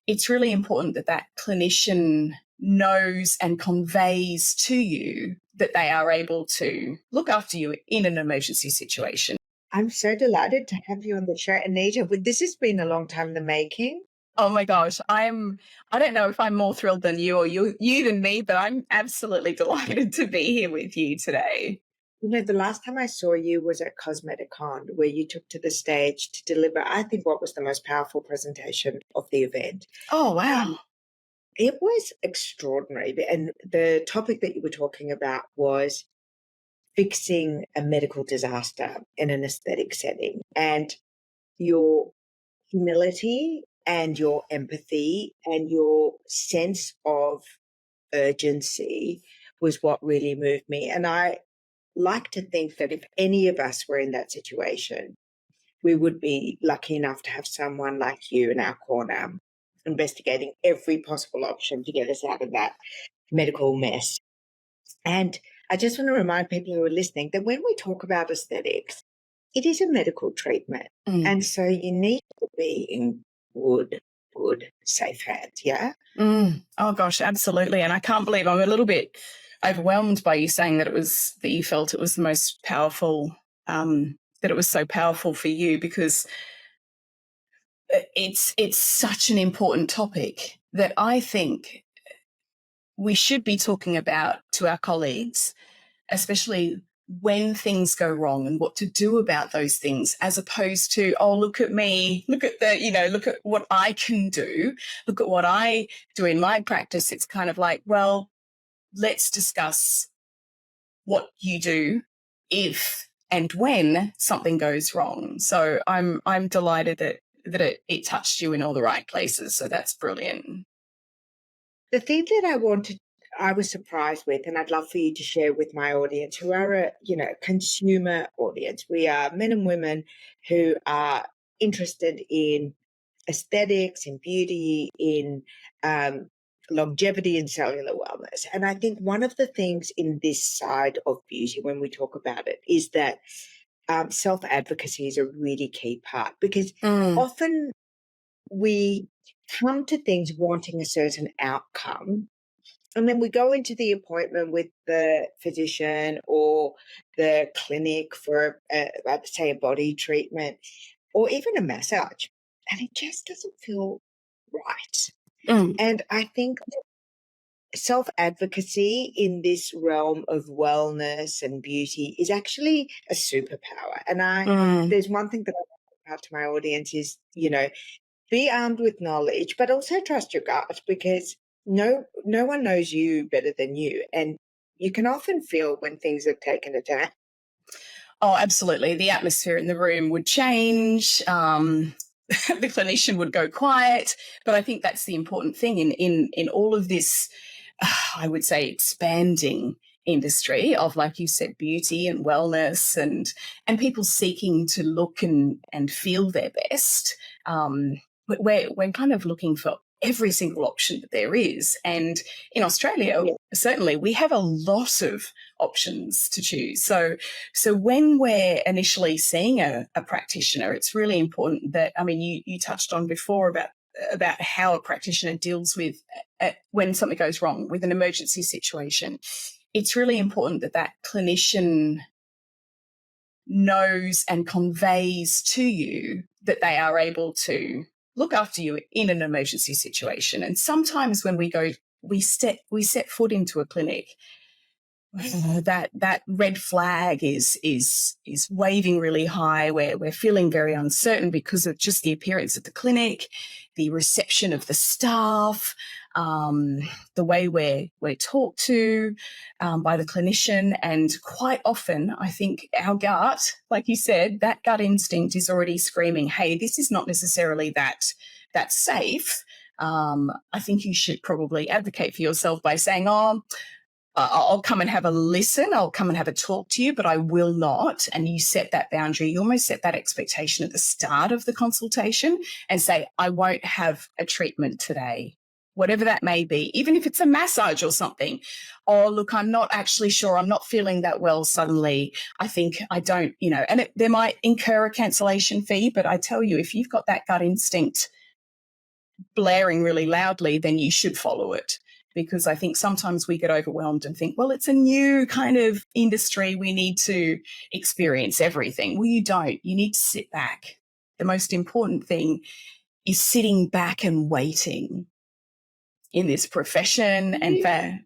it's really important that that clinician knows and conveys to you that they are able to look after you in an emergency situation. I'm so delighted to have you on the show, Anita. This has been a long time in the making. Oh my gosh, I don't know if I'm more thrilled than you or you than me, but I'm absolutely delighted to be here with you today. You know, the last time I saw you was at Cosmeticon, where you took to the stage to deliver, I think, what was the most powerful presentation of the event. Oh, wow. It was extraordinary. And the topic that you were talking about was fixing a medical disaster in an aesthetic setting. And your humility and your empathy and your sense of urgency was what really moved me. And I like to think that if any of us were in that situation, we would be lucky enough to have someone like you in our corner, investigating every possible option to get us out of that medical mess. And I just want to remind people who are listening that when we talk about aesthetics, it is a medical treatment. And so you need to be in good, safe hands, yeah? Oh, gosh, absolutely. And I can't believe I'm a little bit overwhelmed by you saying that you felt it was the most powerful, that it was so powerful for you, because it's such an important topic that I think we should be talking about to our colleagues, especially when things go wrong and what to do about those things, as opposed to, oh, look at me, look at what I can do, look at what I do in my practice. It's kind of like, well, let's discuss what you do if and when something goes wrong. So I'm delighted that it touched you in all the right places. So that's brilliant. The thing that I was surprised with, and I'd love for you to share with my audience, who are a consumer audience. We are men and women who are interested in aesthetics, in beauty, in longevity and cellular wellness. And I think one of the things in this side of beauty, when we talk about it, is that self-advocacy is a really key part, because often we come to things wanting a certain outcome, and then we go into the appointment with the physician or the clinic for, say, a body treatment or even a massage, and it just doesn't feel right. And I think self-advocacy in this realm of wellness and beauty is actually a superpower. And there's one thing that I want to put out to my audience is, be armed with knowledge, but also trust your gut, because no one knows you better than you. And you can often feel when things have taken a turn. Oh, absolutely. The atmosphere in the room would change. The clinician would go quiet. But I think that's the important thing in all of this, I would say, expanding industry of, like you said, beauty and wellness and people seeking to look and feel their best. We're kind of looking for every single option that there is. And in Australia, certainly, we have a lot of options to choose. So when we're initially seeing a practitioner, it's really important that, I mean, you touched on before about how a practitioner deals with when something goes wrong with an emergency situation. It's really important that that clinician knows and conveys to you that they are able to look after you in an emergency situation. And sometimes when we set foot into a clinic, that red flag is waving really high. We're feeling very uncertain because of just the appearance of the clinic, the reception of the staff, the way we're talked to by the clinician. And quite often, I think our gut, like you said, that gut instinct is already screaming, hey, this is not necessarily that safe. I think you should probably advocate for yourself by saying, I'll come and have a listen. I'll come and have a talk to you, but I will not. And you set that boundary. You almost set that expectation at the start of the consultation and say, I won't have a treatment today, whatever that may be, even if it's a massage or something. Oh, look, I'm not actually sure. I'm not feeling that well suddenly. I think I don't, and there might incur a cancellation fee, but I tell you, if you've got that gut instinct blaring really loudly, then you should follow it. Because I think sometimes we get overwhelmed and think, well, it's a new kind of industry. We need to experience everything. Well, you don't. You need to sit back. The most important thing is sitting back and waiting in this profession and for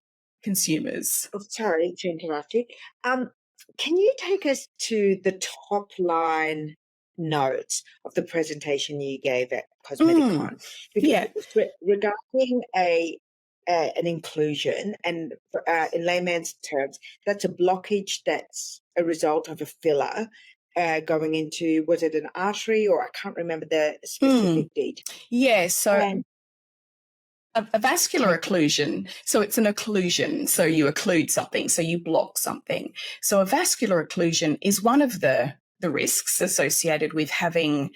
consumers. Oh, sorry to interrupt you. Can you take us to the top line notes of the presentation you gave at CosmeticCon? Yeah. Regarding an inclusion, and in layman's terms, that's a blockage that's a result of a filler going into, was it an artery, or I can't remember the specific detail. Yeah, so a vascular occlusion, so it's an occlusion, so you occlude something, so you block something. So a vascular occlusion is one of the risks associated with having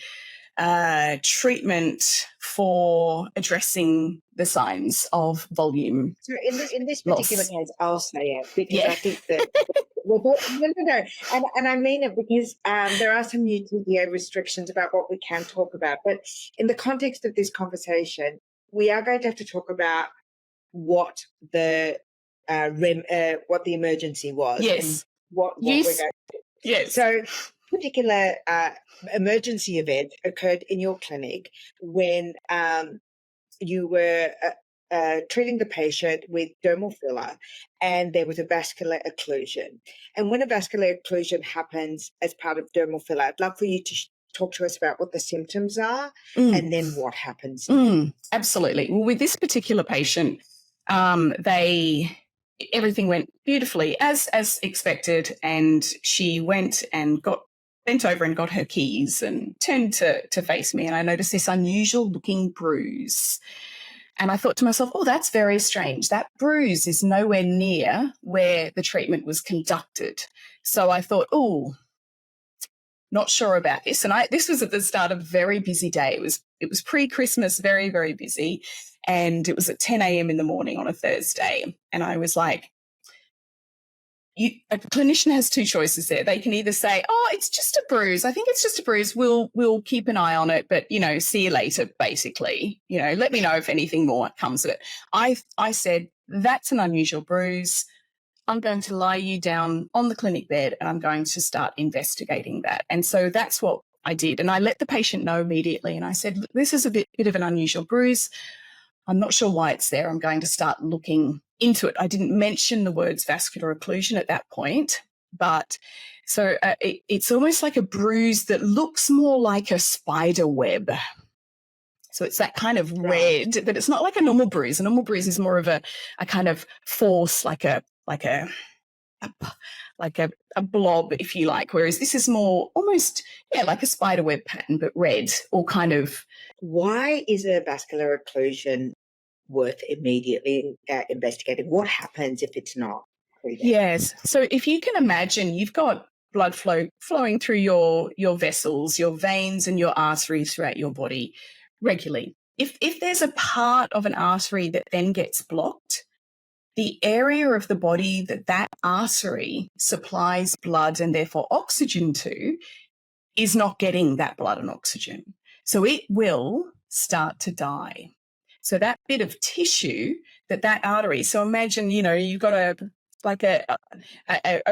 treatment for addressing the signs of volume. So in this particular case, I'll say it because I think that and I mean it because there are some UTDA restrictions about what we can talk about. But in the context of this conversation, we are going to have to talk about what the what the emergency was. Yes. And what we're going to do. Yes. So particular emergency event occurred in your clinic when you were treating the patient with dermal filler and there was a vascular occlusion. And when a vascular occlusion happens as part of dermal filler, I'd love for you to talk to us about what the symptoms are and then what happens. Absolutely. Well, with this particular patient, everything went beautifully as expected, and she went and bent over and got her keys and turned to face me, and I noticed this unusual looking bruise. And I thought to myself, oh, that's very strange. That bruise is nowhere near where the treatment was conducted. So I thought, oh, not sure about this. And this was at the start of a very busy day. It was pre-Christmas, very, very busy. And it was at 10 a.m. in the morning on a Thursday. And I was like, a clinician has two choices there. They can either say, oh, it's just a bruise. I think it's just a bruise. We'll keep an eye on it, but, see you later, basically. Let me know if anything more comes of it. I said, that's an unusual bruise. I'm going to lie you down on the clinic bed and I'm going to start investigating that. And so that's what I did. And I let the patient know immediately. And I said, this is a bit of an unusual bruise. I'm not sure why it's there. I'm going to start looking into it. I didn't mention the words vascular occlusion at that point, but so it's almost like a bruise that looks more like a spider web. So it's that kind of red, but it's not like a normal bruise. A normal bruise is more of a kind of force, like a blob, if you like, whereas this is more almost, like a spider web pattern, but red, or kind of. Why is a vascular occlusion worth immediately investigating? What happens if it's not treated? Yes. So if you can imagine, you've got blood flowing through your vessels, your veins and your arteries throughout your body regularly. If there's a part of an artery that then gets blocked, the area of the body that artery supplies blood and therefore oxygen to is not getting that blood and oxygen. So it will start to die. So that bit of tissue that artery, so imagine, you've got a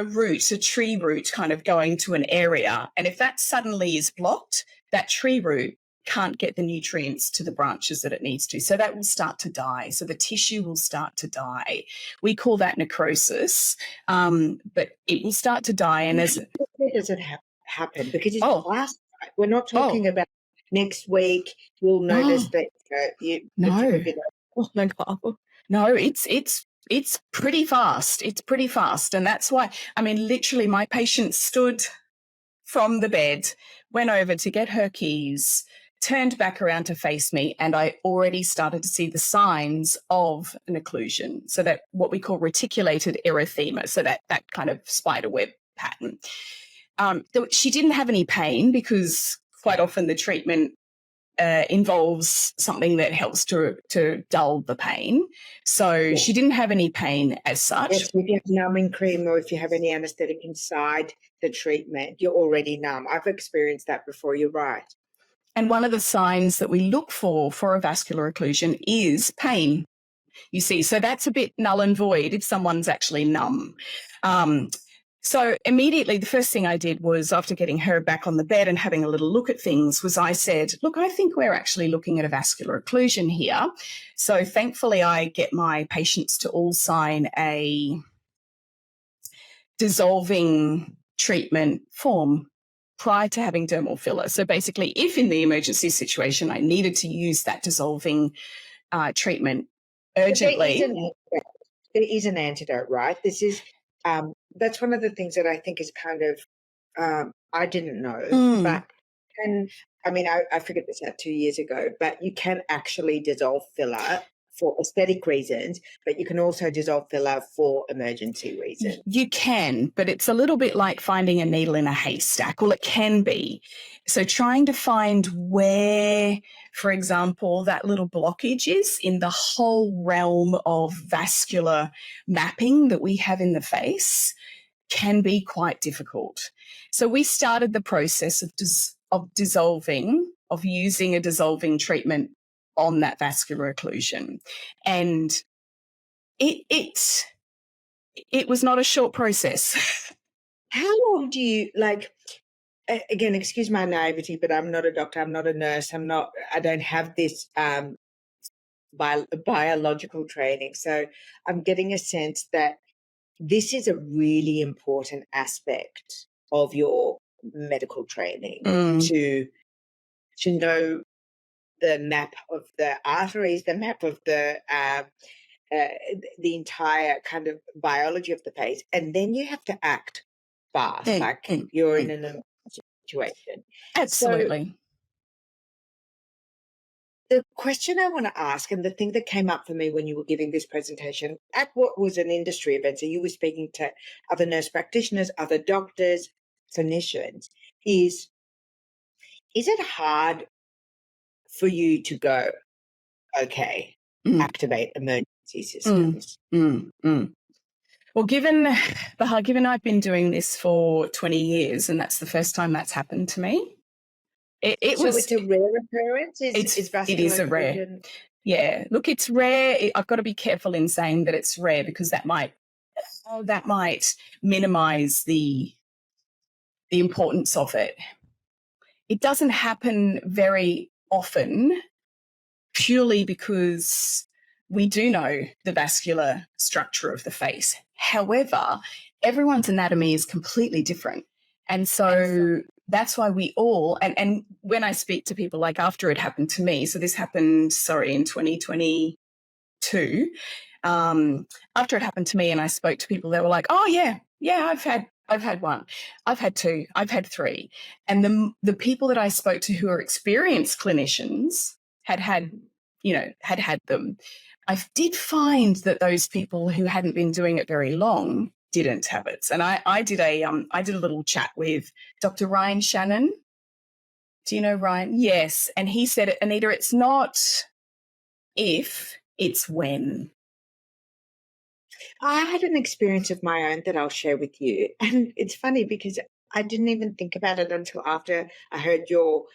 root, a tree root kind of going to an area. And if that suddenly is blocked, that tree root can't get the nutrients to the branches that it needs to. So that will start to die. So the tissue will start to die. We call that necrosis, but it will start to die. And where does it happen? Because it's fast. We're not talking about next week. You'll notice that No, it's pretty fast. It's pretty fast. And that's why, literally my patient stood from the bed, went over to get her keys, turned back around to face me, and I already started to see the signs of an occlusion. So that what we call reticulated erythema, so that kind of spider web pattern. She didn't have any pain because quite often the treatment involves something that helps to dull the pain. So she didn't have any pain as such. Yes, if you have numbing cream or if you have any anaesthetic inside the treatment, you're already numb. I've experienced that before. You're right. And one of the signs that we look for a vascular occlusion is pain. You see, so that's a bit null and void if someone's actually numb. So immediately the first thing I did was, after getting her back on the bed and having a little look at things, was I said, look, I think we're actually looking at a vascular occlusion here. So thankfully I get my patients to all sign a dissolving treatment form prior to having dermal filler. So basically, if in the emergency situation I needed to use that dissolving treatment urgently. There is an antidote, right? This is that's one of the things that I think is kind of I didn't know, but I figured this out 2 years ago. But you can actually dissolve filler for aesthetic reasons, but you can also dissolve filler for emergency reasons. You can, but it's a little bit like finding a needle in a haystack. Well, it can be. So trying to find where, for example, that little blockage is in the whole realm of vascular mapping that we have in the face can be quite difficult. So we started the process of using a dissolving treatment on that vascular occlusion. And it was not a short process. How long do you, again, excuse my naivety, but I'm not a doctor, I'm not a nurse, I don't have this biological training. So I'm getting a sense that this is a really important aspect of your medical training to know the map of the arteries, the map of the entire kind of biology of the face, and then you have to act fast, you're in an situation. Absolutely. So the question I want to ask, and the thing that came up for me when you were giving this presentation at what was an industry event, so you were speaking to other nurse practitioners, other doctors, clinicians, is it hard for you to go, okay, activate emergency systems? Well, given I've been doing this for 20 years, and that's the first time that's happened to me. It's a rare occurrence? It is a rare. Yeah, look, it's rare. I've got to be careful in saying that it's rare, because that might minimize the importance of it. It doesn't happen very often, purely because we do know the vascular structure of the face. However, everyone's anatomy is completely different. And so that's why we all, and when I speak to people, like after it happened to me, so this happened, in 2022, after it happened to me and I spoke to people, they were like, oh yeah, I've had one, I've had two, I've had three. And the people that I spoke to who are experienced clinicians had them. I did find that those people who hadn't been doing it very long didn't have it. And I did a little chat with Dr. Ryan Shannon. Do you know Ryan? Yes. And he said, Anita, it's not if, it's when. I had an experience of my own that I'll share with you. And it's funny because I didn't even think about it until after I heard your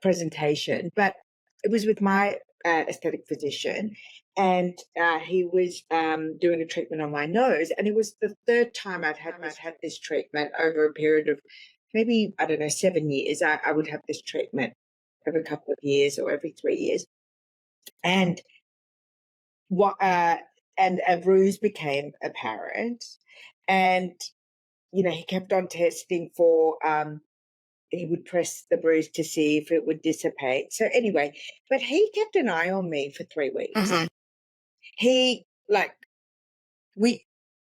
presentation. But it was with my aesthetic physician, and he was doing a treatment on my nose. And it was the third time I've had this treatment over a period of maybe, 7 years. I would have this treatment every couple of years or every 3 years. And and a bruise became apparent, and he kept on testing for he would press the bruise to see if it would dissipate. So anyway, but he kept an eye on me for 3 weeks. He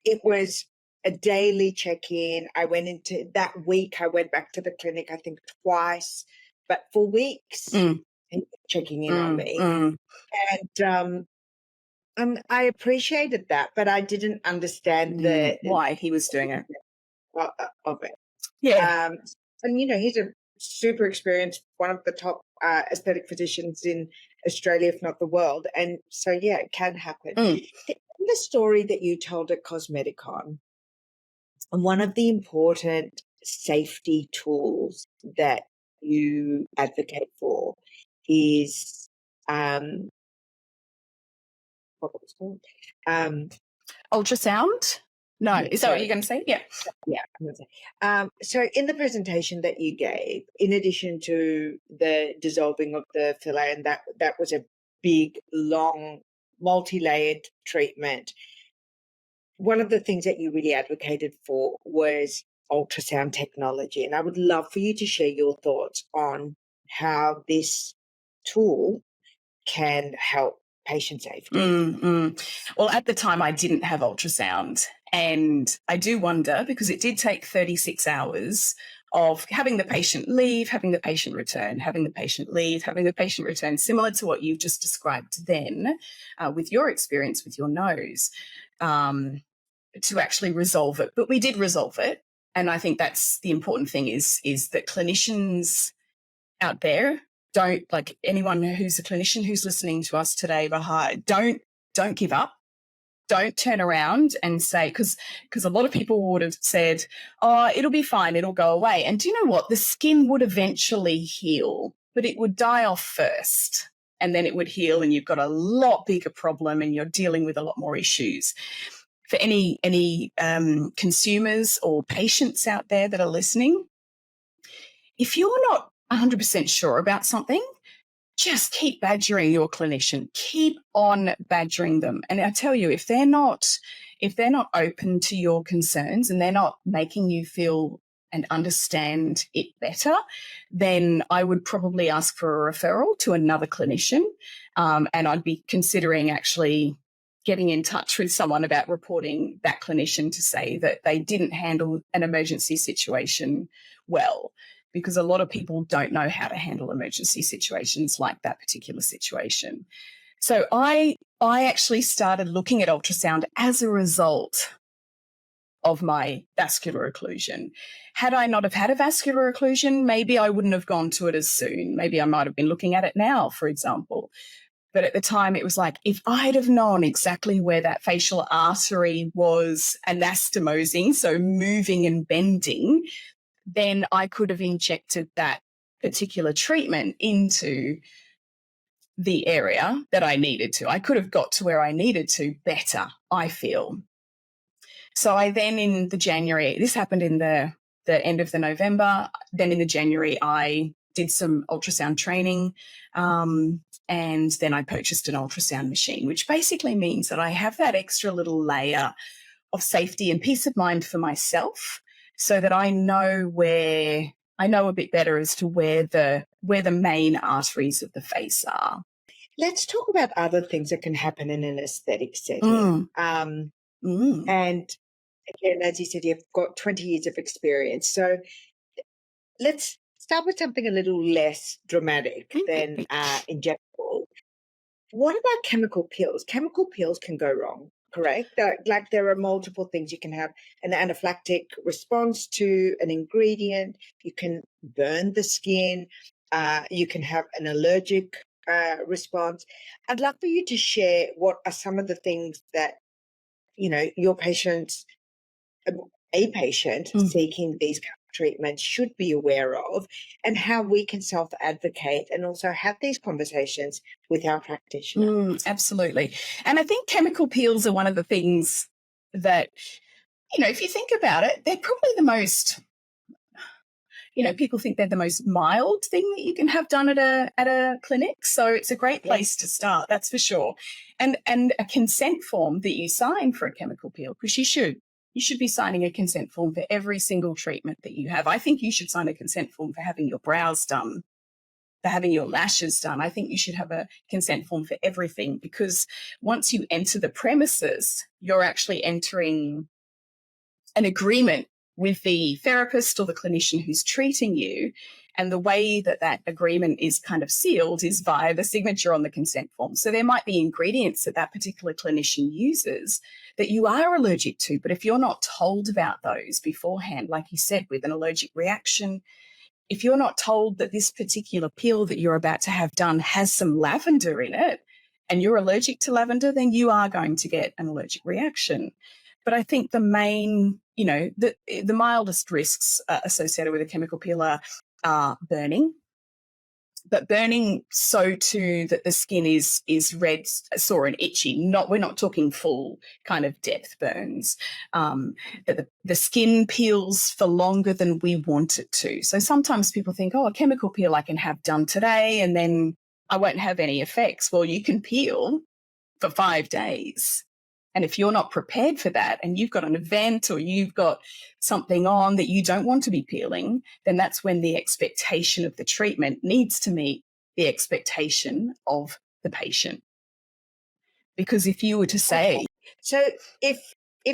it was a daily check-in. I went into that week, I went back to the clinic, I think twice, but for weeks he was checking in on me. And I appreciated that, but I didn't understand why he was doing it. Of it. Yeah. And he's a super experienced, one of the top aesthetic physicians in Australia, if not the world. And so, yeah, it can happen. The story that you told at Cosmeticon, one of the important safety tools that you advocate for is what was it called? Ultrasound? No, Yeah, is that what you're sorry. going to say? Yeah. Yeah, I'm gonna say. So in the presentation that you gave, in addition to the dissolving of the filler, and that was a big, long, multi-layered treatment, one of the things that you really advocated for was ultrasound technology. And I would love for you to share your thoughts on how this tool can help patient safety. Well, at the time, I didn't have ultrasound. And I do wonder, because it did take 36 hours of having the patient leave, having the patient return, having the patient leave, having the patient return, similar to what you've just described then with your experience with your nose, to actually resolve it. But we did resolve it. And I think that's the important thing is that clinicians out there, don't, like anyone who's a clinician who's listening to us today, Bahar, don't give up. Don't turn around and say, because a lot of people would have said, oh, it'll be fine, it'll go away. And do you know what? The skin would eventually heal, but it would die off first, and then it would heal, and you've got a lot bigger problem, and you're dealing with a lot more issues. For any consumers or patients out there that are listening, if you're not 100% sure about something, just keep badgering your clinician. Keep on badgering them. And I tell you, if they're not open to your concerns and they're not making you feel and understand it better, then I would probably ask for a referral to another clinician. And I'd be considering actually getting in touch with someone about reporting that clinician to say that they didn't handle an emergency situation well, because a lot of people don't know how to handle emergency situations like that particular situation. So I actually started looking at ultrasound as a result of my vascular occlusion. Had I not have had a vascular occlusion, maybe I wouldn't have gone to it as soon. Maybe I might have been looking at it now, for example. But at the time, it was like, if I'd have known exactly where that facial artery was anastomosing, so moving and bending, then I could have injected that particular treatment into the area that I needed to. I could have got to where I needed to better, I feel. So I then in the January, this happened in the end of the November, then in the January, I did some ultrasound training, and then I purchased an ultrasound machine, which basically means that I have that extra little layer of safety and peace of mind for myself, so that I know a bit better as to where the main arteries of the face are. Let's talk about other things that can happen in an aesthetic setting. And again, as you said, you've got 20 years of experience. So let's start with something a little less dramatic than injectable. What about chemical peels? Chemical peels can go wrong, correct? Like there are multiple things. You can have an anaphylactic response to an ingredient. You can burn the skin. You can have an allergic response. I'd love for you to share what are some of the things that, your patients, a patient seeking these kind of treatments should be aware of, and how we can self-advocate and also have these conversations with our practitioner. Absolutely. And I think chemical peels are one of the things that, if you think about it, they're probably the most, people think they're the most mild thing that you can have done at a clinic. So it's a great place to start, that's for sure. And a consent form that you sign for a chemical peel, because you should be signing a consent form for every single treatment that you have. I think you should sign a consent form for having your brows done, for having your lashes done. I think you should have a consent form for everything, because once you enter the premises, you're actually entering an agreement with the therapist or the clinician who's treating you. And the way that agreement is kind of sealed is via the signature on the consent form. So there might be ingredients that particular clinician uses that you are allergic to. But if you're not told about those beforehand, like you said, with an allergic reaction, if you're not told that this particular peel that you're about to have done has some lavender in it, and you're allergic to lavender, then you are going to get an allergic reaction. But I think the main, the mildest risks associated with a chemical peel are are burning, but burning so too that the skin is red, sore and itchy. We're not talking full kind of depth burns. But the skin peels for longer than we want it to. So sometimes people think, oh, a chemical peel I can have done today and then I won't have any effects. Well, you can peel for 5 days. And if you're not prepared for that and you've got an event or you've got something on that you don't want to be peeling, then that's when the expectation of the treatment needs to meet the expectation of the patient. Because if you were to say... Okay. So if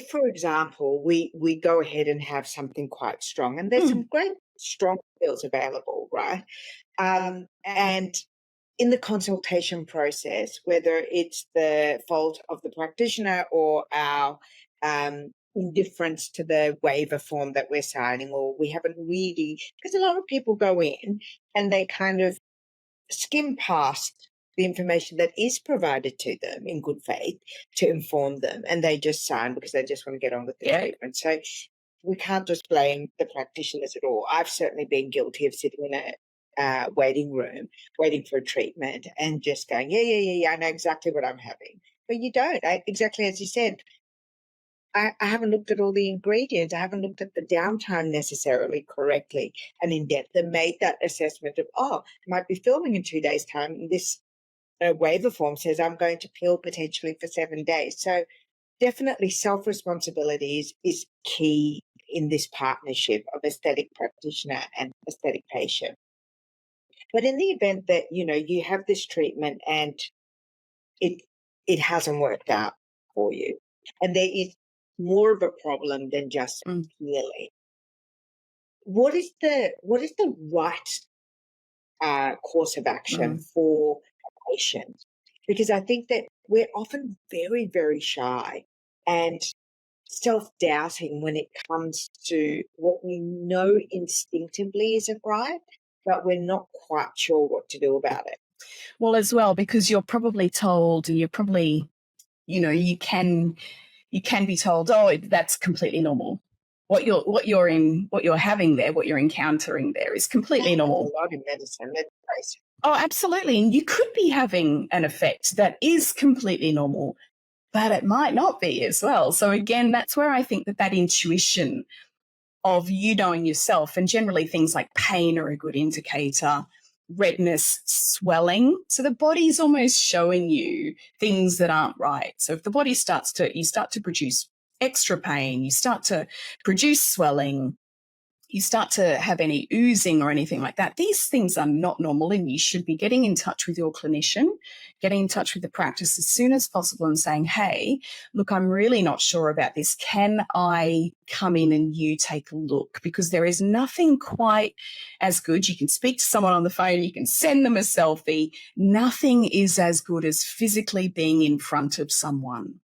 for example, we go ahead and have something quite strong, and there's some great strong peels available, right? And in the consultation process, whether it's the fault of the practitioner or our indifference to the waiver form that we're signing, or we haven't really, because a lot of people go in and they kind of skim past the information that is provided to them in good faith to inform them, and they just sign because they just want to get on with the treatment. So we can't just blame the practitioners at all. I've certainly been guilty of sitting in a waiting room, waiting for a treatment and just going, yeah, I know exactly what I'm having. But you don't. Exactly as you said, I haven't looked at all the ingredients. I haven't looked at the downtime necessarily correctly and in depth and made that assessment of, I might be filming in 2 days' time. And this waiver form says I'm going to peel potentially for 7 days. So definitely self-responsibility is key in this partnership of aesthetic practitioner and aesthetic patient. But in the event that, you have this treatment and it hasn't worked out for you, and there is more of a problem than just peeling, what is the right course of action for a patient? Because I think that we're often very, very shy and self-doubting when it comes to what we know instinctively isn't right, but we're not quite sure what to do about it. Well, as well, because you're probably told, and you're probably, you can be told, oh, that's completely normal. What you're having there, what you're encountering there is completely normal. A lot in medicine. Oh, absolutely. And you could be having an effect that is completely normal, but it might not be as well. So again, that's where I think that intuition of you knowing yourself, and generally things like pain are a good indicator, redness, swelling. So the body's almost showing you things that aren't right. So if the body you start to produce extra pain, you start to produce swelling, you start to have any oozing or anything like that, these things are not normal, and you should be getting in touch with your clinician, getting in touch with the practice as soon as possible and saying, hey, look, I'm really not sure about this. Can I come in and you take a look? Because there is nothing quite as good. You can speak to someone on the phone, you can send them a selfie. Nothing is as good as physically being in front of someone,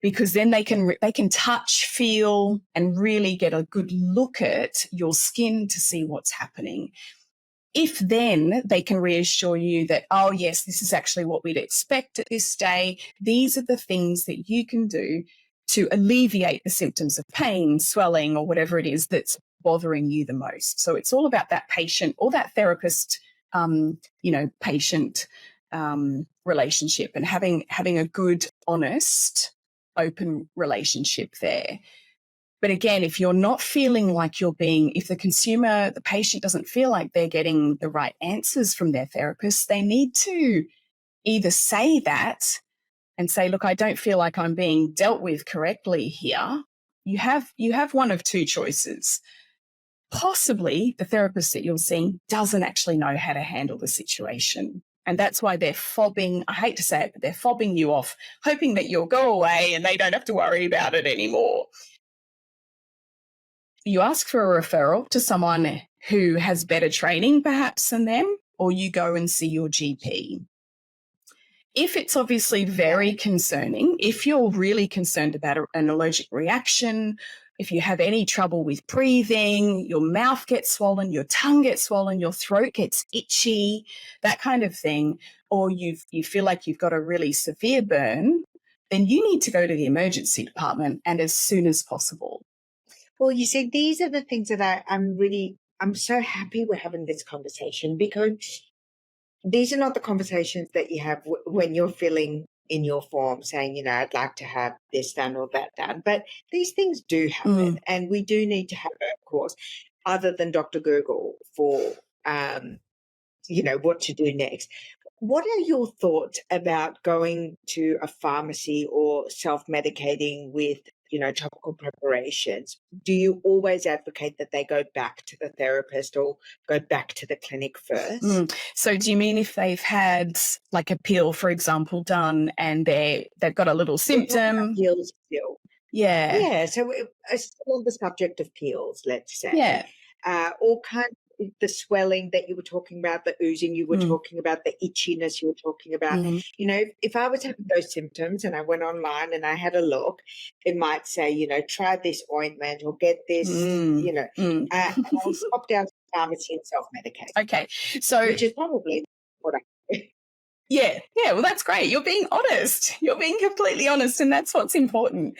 because then they can touch, feel, and really get a good look at your skin to see what's happening. If then they can reassure you that, oh, yes, this is actually what we'd expect at this day, these are the things that you can do to alleviate the symptoms of pain, swelling, or whatever it is that's bothering you the most. So it's all about that patient or that therapist, patient relationship, and having a good, honest, open relationship there. But again, if you're not feeling like if the patient doesn't feel like they're getting the right answers from their therapist, they need to either say that and say, look, I don't feel like I'm being dealt with correctly here. You have one of two choices. Possibly the therapist that you're seeing doesn't actually know how to handle the situation. And that's why they're fobbing, I hate to say it, but they're fobbing you off, hoping that you'll go away and they don't have to worry about it anymore. You ask for a referral to someone who has better training perhaps than them, or you go and see your GP. If it's obviously very concerning, if you're really concerned about an allergic reaction, if you have any trouble with breathing, your mouth gets swollen, your tongue gets swollen, your throat gets itchy, that kind of thing, or you feel like you've got a really severe burn, then you need to go to the emergency department, and as soon as possible. Well, you see, these are the things that I'm really I'm so happy we're having this conversation, because these are not the conversations that you have when you're filling in your form saying, I'd like to have this done or that done. But these things do happen, and we do need to have, of course, other than Dr. Google for, what to do next. What are your thoughts about going to a pharmacy or self-medicating with, topical preparations? Do you always advocate that they go back to the therapist or go back to the clinic first? So do you mean if they've had like a peel, for example, done and they've got a little We're talking about symptom? peels still. Yeah. Yeah, so it's still on the subject of peels, let's say. Yeah. All kinds of the swelling that you were talking about, the oozing you were talking about, the itchiness you were talking about. If I was having those symptoms and I went online and I had a look, it might say, try this ointment or get this, and I'll stop down to the pharmacy and self-medicate. Okay. So which is probably what I do. Yeah, well, that's great. You're being honest. You're being completely honest, and that's what's important.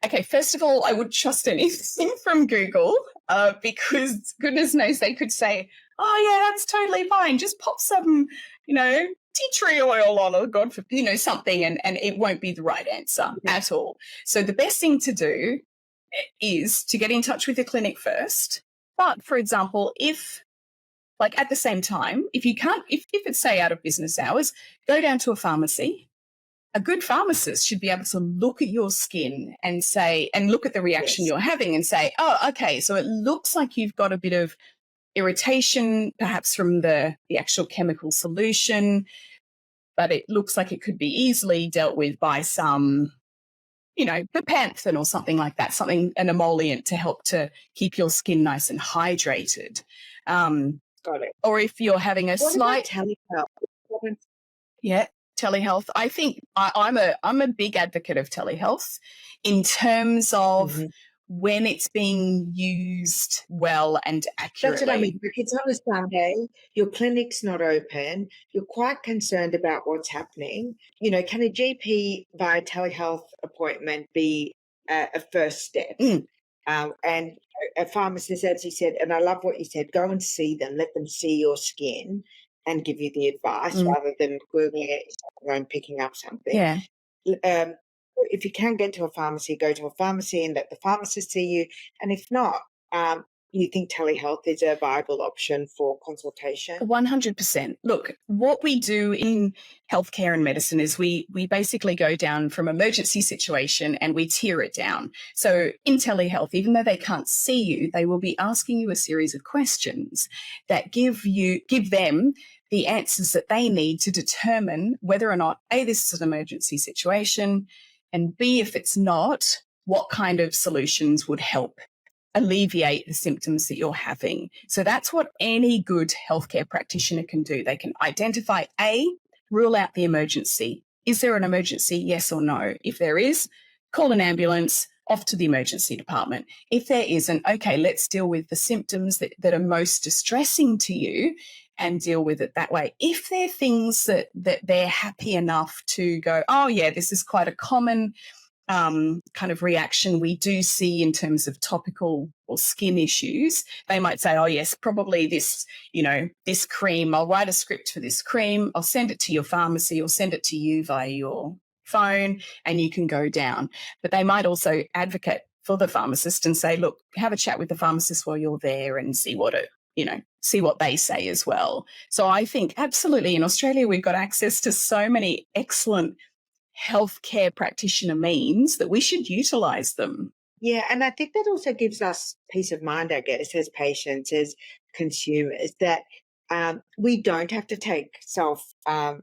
Okay, first of all, I would trust anything from Google because goodness knows they could say, oh, yeah, that's totally fine. Just pop some, tea tree oil on or God for, something, and it won't be the right answer at all. So the best thing to do is to get in touch with the clinic first. But, for example, if at the same time, if you can't, if it's say out of business hours, go down to a pharmacy. A good pharmacist should be able to look at your skin and look at the reaction you're having and say, oh, okay, so it looks like you've got a bit of irritation, perhaps from the actual chemical solution, but it looks like it could be easily dealt with by some, bepanthen or something like that, an emollient to help to keep your skin nice and hydrated. Got it. Or if you're having a slight telehealth. Yeah, telehealth. I think I'm a big advocate of telehealth in terms of when it's being used well and accurately. That's what I mean. It's on a Sunday, your clinic's not open, you're quite concerned about what's happening. Can a GP via telehealth appointment be a first step? And a pharmacist, as you said, and I love what you said, go and see them, let them see your skin and give you the advice rather than Googling it and picking up something. Yeah. If you can get to a pharmacy, go to a pharmacy and let the pharmacist see you. And if not, you think telehealth is a viable option for consultation? 100%. Look, what we do in healthcare and medicine is we basically go down from emergency situation and we tier it down. So in telehealth, even though they can't see you, they will be asking you a series of questions that give them the answers that they need to determine whether or not, A, this is an emergency situation, and B, if it's not, what kind of solutions would help alleviate the symptoms that you're having. So that's what any good healthcare practitioner can do. They can identify, A, rule out the emergency. Is there an emergency? Yes or no? If there is, call an ambulance, off to the emergency department. If there isn't, okay, let's deal with the symptoms that are most distressing to you and deal with it that way. If they're things that they're happy enough to go, oh yeah, this is quite a common kind of reaction we do see in terms of topical or skin issues, they might say, oh yes, probably this, this cream, I'll write a script for this cream, I'll send it to your pharmacy or send it to you via your phone and you can go down. But they might also advocate for the pharmacist and say, look, have a chat with the pharmacist while you're there and see what they say as well. So I think absolutely in Australia, we've got access to so many excellent healthcare practitioner means that we should utilise them. Yeah, and I think that also gives us peace of mind, I guess, as patients, as consumers, that we don't have to take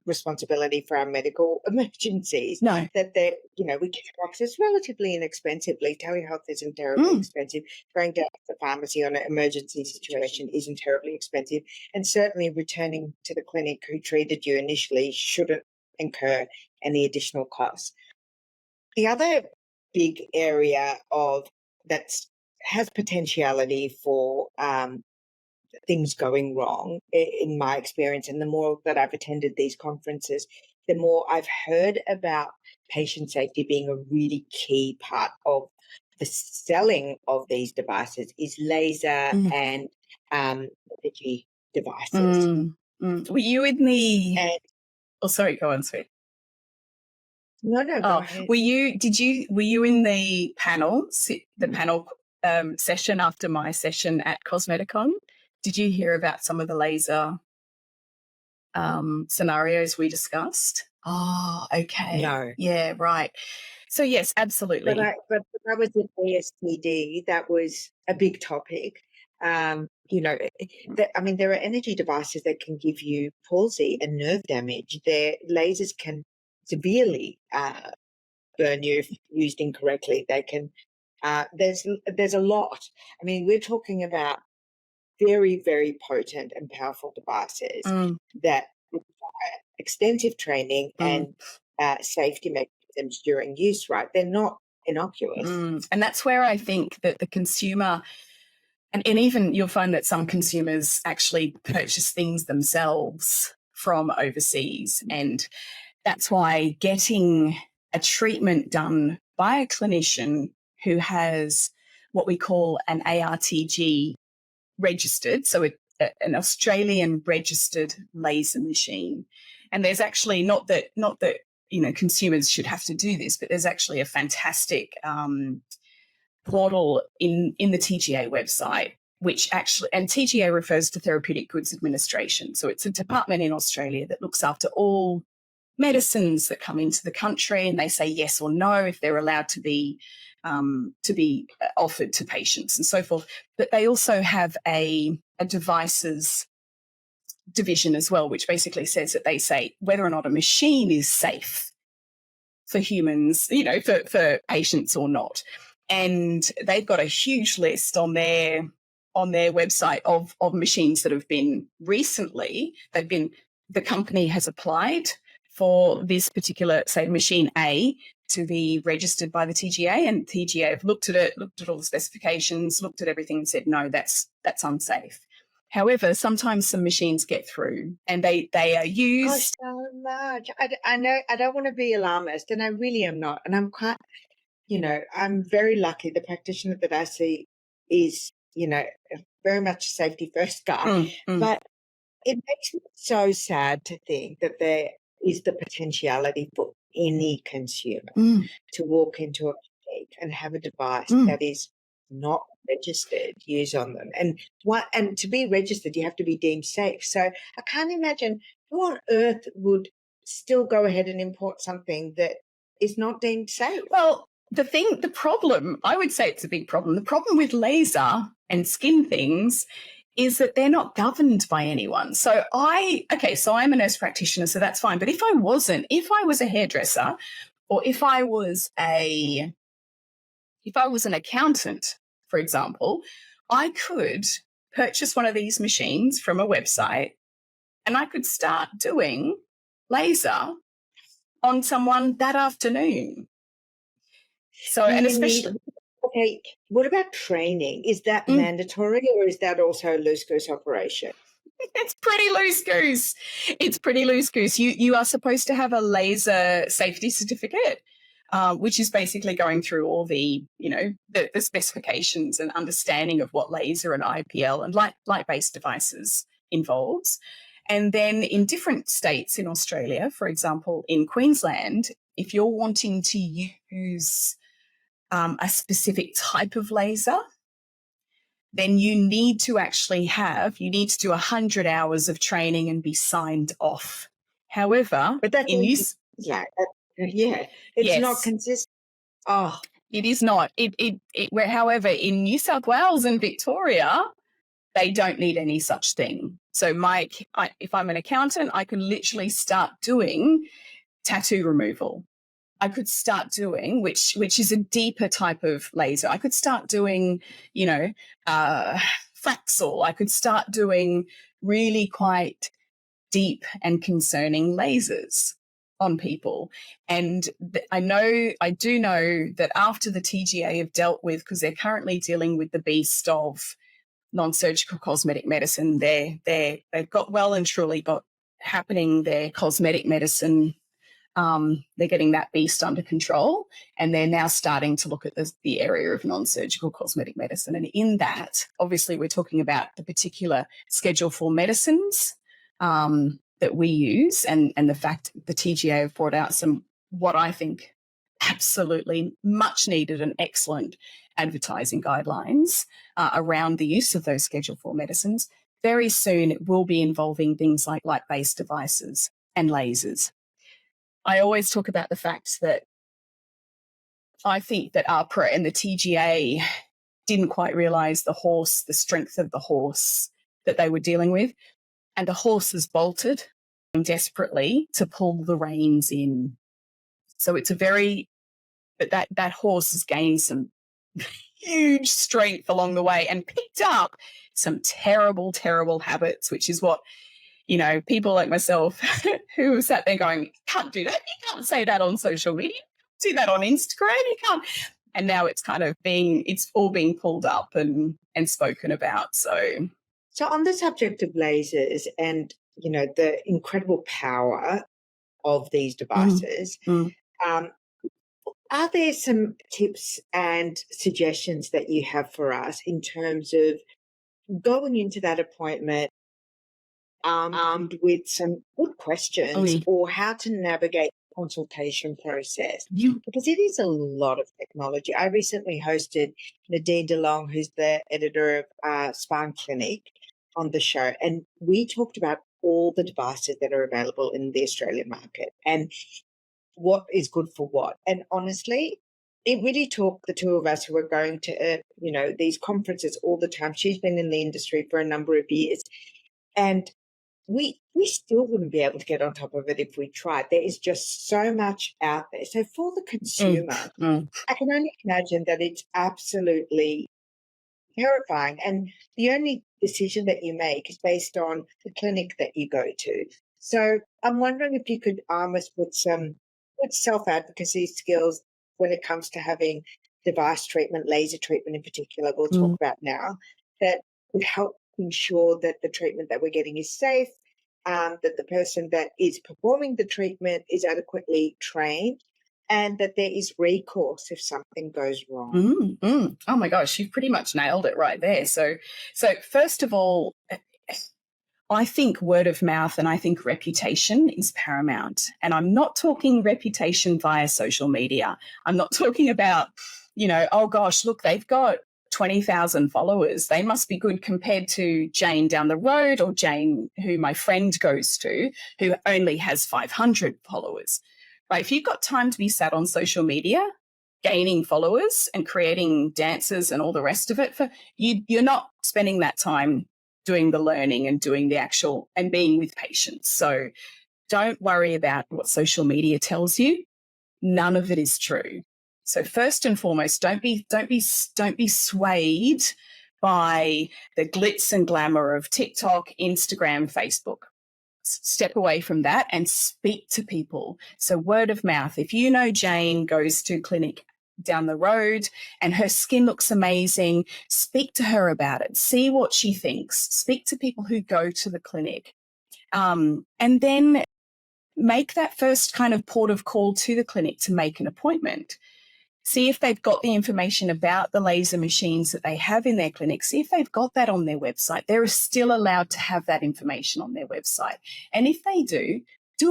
responsibility for our medical emergencies. No. That we get access relatively inexpensively. Telehealth isn't terribly expensive. Going down to the pharmacy on an emergency situation isn't terribly expensive. And certainly returning to the clinic who treated you initially shouldn't incur any additional costs. The other big area that has potentiality for things going wrong, in my experience, and the more that I've attended these conferences, the more I've heard about patient safety being a really key part of the selling of these devices is laser and energy devices. Were you in the? And Oh, sorry. Go on, sweet. no, go Oh, ahead. were you in the panel session after my session at Cosmeticon? Did you hear about some of the laser scenarios we discussed? Oh, okay. No. Yeah, right. So yes, absolutely. But that was an ASTD. That was a big topic. There are energy devices that can give you palsy and nerve damage. Their lasers can severely burn you if used incorrectly. They can. There's a lot. I mean, we're talking about very, very potent and powerful devices that require extensive training and safety mechanisms during use, right? They're not innocuous. And that's where I think that the consumer, and even you'll find that some consumers actually purchase things themselves from overseas. And that's why getting a treatment done by a clinician who has what we call an ARTG registered, so an Australian registered laser machine. And there's actually not that consumers should have to do this, but there's actually a fantastic portal in the TGA website, which actually, and TGA refers to Therapeutic Goods Administration. So it's a department in Australia that looks after all medicines that come into the country, and they say yes or no if they're allowed to be offered to patients and so forth. But they also have a devices division as well, which basically says that they say whether or not a machine is safe for humans, for patients or not. And they've got a huge list on their website of machines that have been recently, the company has applied for this particular, say, machine A to be registered by the TGA, and TGA have looked at it, looked at all the specifications, looked at everything and said, no, that's unsafe. However, sometimes some machines get through and they are used. Oh, so much. I know I don't want to be alarmist, and I really am not. And I'm quite, I'm very lucky. The practitioner that I see is, very much a safety first guy. But it makes me so sad to think that there is the potentiality for any consumer to walk into a clinic and have a device that is not registered use on them. And to be registered, you have to be deemed safe. So I can't imagine who on earth would still go ahead and import something that is not deemed safe. Well, the problem, I would say it's a big problem. The problem with laser and skin things is that they're not governed by anyone. So I'm a nurse practitioner, so that's fine. But if I was a hairdresser, or if I was an accountant, for example, I could purchase one of these machines from a website and I could start doing laser on someone that afternoon. So, and especially... Okay, what about training? Is that mandatory, or is that also a loose-goose operation? It's pretty loose-goose. It's pretty loose-goose. You are supposed to have a laser safety certificate, which is basically going through all the, the specifications and understanding of what laser and IPL and light-based devices involves. And then in different states in Australia, for example, in Queensland, if you're wanting to use a specific type of laser, then you need to do 100 hours of training and be signed off. However, but that's it's not consistent. Oh, it is not. However, in New South Wales and Victoria, they don't need any such thing. So if I'm an accountant, I can literally start doing tattoo removal. I could start doing, which is a deeper type of laser. I could start doing, Fraxel. I could start doing really quite deep and concerning lasers on people. And I do know that after the TGA have dealt with, because they're currently dealing with the beast of non-surgical cosmetic medicine, they've got well and truly got happening their cosmetic medicine They're getting that beast under control, and they're now starting to look at the area of non-surgical cosmetic medicine. And in that, obviously, we're talking about the particular Schedule 4 medicines that we use, and the fact the TGA have brought out some, what I think, absolutely much needed and excellent advertising guidelines around the use of those Schedule 4 medicines. Very soon, it will be involving things like light-based devices and lasers. I always talk about the fact that I think that APRA and the TGA didn't quite realise the strength of the horse that they were dealing with. And the horse has bolted desperately to pull the reins in. So it's that horse has gained some huge strength along the way and picked up some terrible, terrible habits, which is what, people like myself who have sat there going, you can't do that. You can't say that on social media. You can't do that on Instagram. You can't. And now it's kind of it's all being pulled up and spoken about. So on the subject of lasers and, the incredible power of these devices, are there some tips and suggestions that you have for us in terms of going into that appointment armed with some good questions or how to navigate the consultation process? Because it is a lot of technology. I recently hosted Nadine DeLong, who's the editor of Spine Clinic, on the show, and we talked about all the devices that are available in the Australian market and what is good for what. And honestly, it really took the two of us who are going to, these conferences all the time. She's been in the industry for a number of years, and we still wouldn't be able to get on top of it if we tried. There is just so much out there. So for the consumer, I can only imagine that it's absolutely terrifying. And the only decision that you make is based on the clinic that you go to. So I'm wondering if you could arm us with some self-advocacy skills when it comes to having device treatment, laser treatment in particular, we'll talk about now, that would help ensure that the treatment that we're getting is safe, that the person that is performing the treatment is adequately trained, and that there is recourse if something goes wrong. Oh my gosh, you've pretty much nailed it right there. So first of all, I think word of mouth and I think reputation is paramount. And I'm not talking reputation via social media. I'm not talking about, oh gosh, look, they've got 20,000 followers. They must be good compared to Jane down the road, or Jane, who my friend goes to, who only has 500 followers. Right? If you've got time to be sat on social media, gaining followers and creating dances and all the rest of it, you're not spending that time doing the learning and doing the actual and being with patients. So don't worry about what social media tells you. None of it is true. So first and foremost, don't be swayed by the glitz and glamour of TikTok, Instagram, Facebook. Step away from that and speak to people. So word of mouth. If you know Jane goes to clinic down the road and her skin looks amazing, speak to her about it. See what she thinks. Speak to people who go to the clinic. And then make that first kind of port of call to the clinic to make an appointment. See if they've got the information about the laser machines that they have in their clinic. See if they've got that on their website. They're still allowed to have that information on their website. And if they do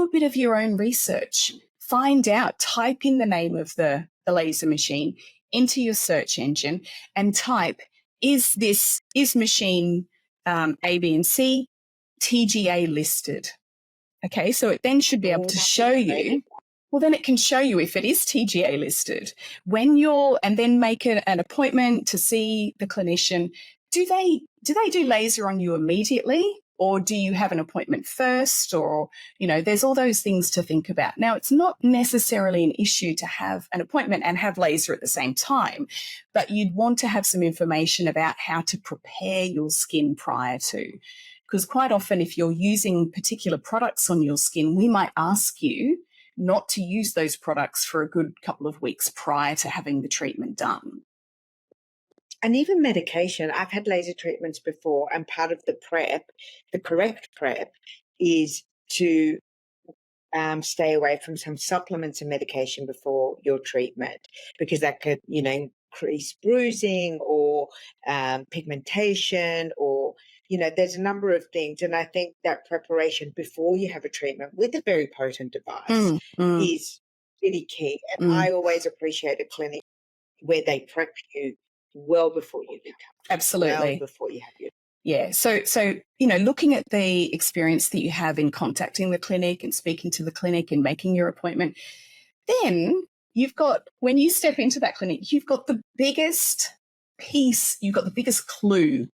a bit of your own research. Find out, type in the name of the laser machine into your search engine and type, is machine A, B, and C TGA listed? Okay, so it then should be able to show you. Well, then it can show you if it is TGA listed. And then make an appointment to see the clinician. Do they do laser on you immediately, or do you have an appointment first? Or, there's all those things to think about. Now, it's not necessarily an issue to have an appointment and have laser at the same time, but you'd want to have some information about how to prepare your skin prior to. Because quite often, if you're using particular products on your skin, we might ask you not to use those products for a good couple of weeks prior to having the treatment done. And even medication. I've had laser treatments before, and part of the prep, the correct prep, is to stay away from some supplements and medication before your treatment, because that could, increase bruising or pigmentation, or, there's a number of things. And I think that preparation before you have a treatment with a very potent device is really key. And I always appreciate a clinic where they prep you well before you become, Absolutely. well before you have your. Yeah. So, looking at the experience that you have in contacting the clinic and speaking to the clinic and making your appointment, then when you step into that clinic, you've got the biggest piece, you've got the biggest clue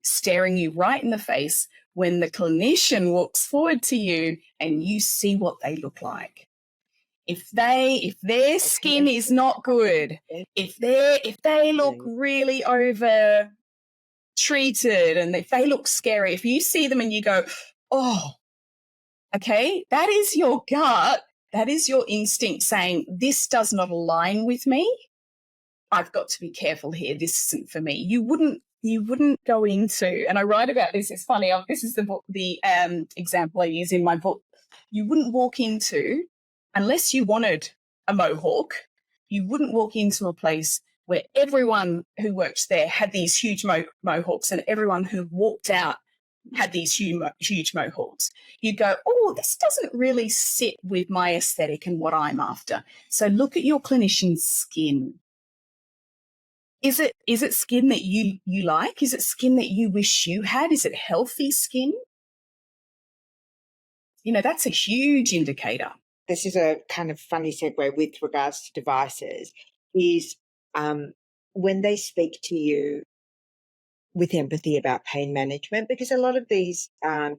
staring you right in the face when the clinician walks forward to you and you see what they look like. If their skin is not good, if they look really over treated, and if they look scary, if you see them and you go, oh, okay, that is your gut, that is your instinct saying, this does not align with me, I've got to be careful here, this isn't for me. You wouldn't go into, and I write about this, it's funny, this is the example I use in my book, you wouldn't walk into, unless you wanted a mohawk, you wouldn't walk into a place where everyone who worked there had these huge mohawks and everyone who walked out had these huge mohawks. You'd go, oh, this doesn't really sit with my aesthetic and what I'm after. So look at your clinician's skin. Is it skin that you like? Is it skin that you wish you had? Is it healthy skin? That's a huge indicator. This is a kind of funny segue with regards to devices, is when they speak to you with empathy about pain management, because a lot of these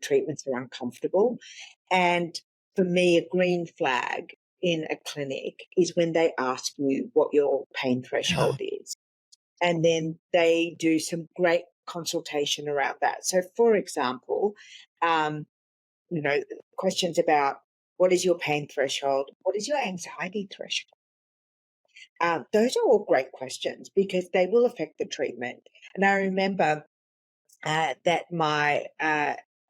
treatments are uncomfortable. And for me, a green flag in a clinic is when they ask you what your pain threshold is. And then they do some great consultation around that. So, for example, questions about what is your pain threshold? What is your anxiety threshold? Those are all great questions because they will affect the treatment. And I remember that my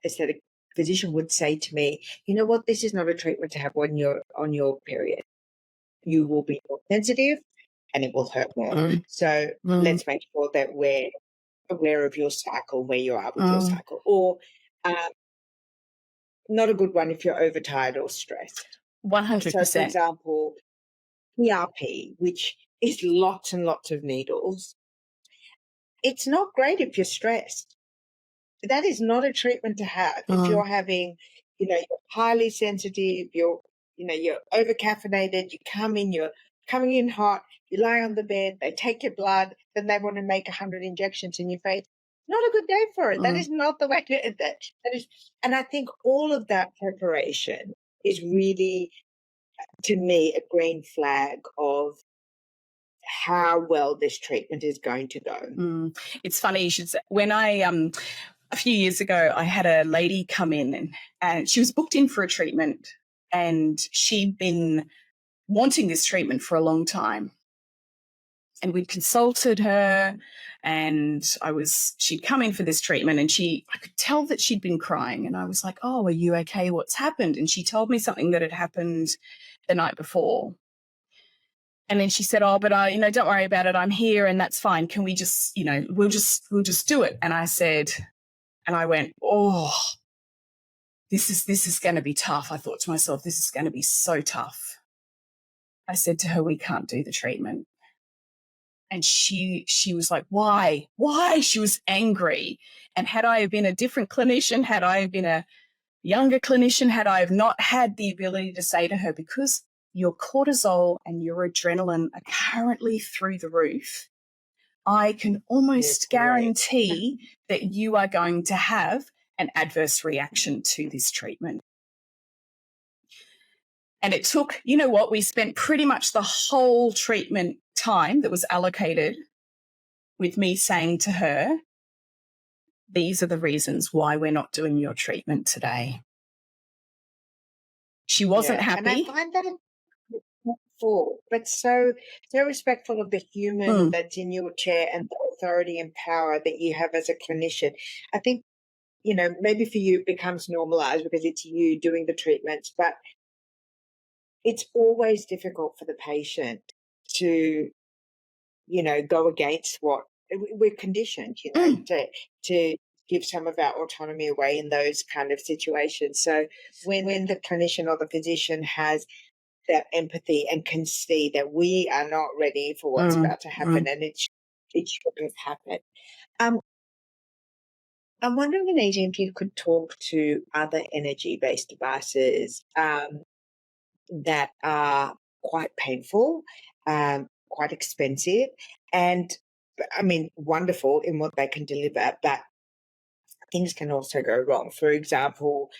aesthetic physician would say to me, you know what, this is not a treatment to have when you're on your period. You will be more sensitive and it will hurt more. So let's make sure that we're aware of your cycle, where you are with your cycle. Or not a good one if you're overtired or stressed. 100%. So, for example, PRP, which is lots and lots of needles, it's not great if you're stressed. That is not a treatment to have. If you're having, you're highly sensitive, you're over caffeinated, you're coming in hot, you lie on the bed, they take your blood, then they want to make 100 injections in your face. Not a good day for it. That is not the way to that is. And I think all of that preparation is really, to me, a green flag of how well this treatment is going to go. It's funny you should say. When I a few years ago, I had a lady come in and she was booked in for a treatment, and she'd been wanting this treatment for a long time. And we'd consulted her, and she'd come in for this treatment, and I could tell that she'd been crying. And I was like, oh, are you okay? What's happened? And she told me something that had happened the night before. And then she said, oh, but don't worry about it. I'm here and that's fine. Can we just, we'll just do it. And I went, oh, this is going to be tough. I thought to myself, this is going to be so tough. I said to her, we can't do the treatment. And she was like, why? She was angry. And had I been a different clinician, had I been a younger clinician, had I have not had the ability to say to her, because your cortisol and your adrenaline are currently through the roof, I can almost guarantee that you are going to have an adverse reaction to this treatment. And it took, we spent pretty much the whole treatment time that was allocated with me saying to her, these are the reasons why we're not doing your treatment today. She wasn't happy. And I find that but so respectful of the human that's in your chair and the authority and power that you have as a clinician. I think, maybe for you it becomes normalized because it's you doing the treatments, but it's always difficult for the patient to, go against what we're conditioned, to give some of our autonomy away in those kind of situations. So when the clinician or the physician has that empathy and can see that we are not ready for what's about to happen, and it shouldn't happen. I'm wondering, Anita, if you could talk to other energy-based devices that are quite painful, quite expensive, and wonderful in what they can deliver, but things can also go wrong. For example,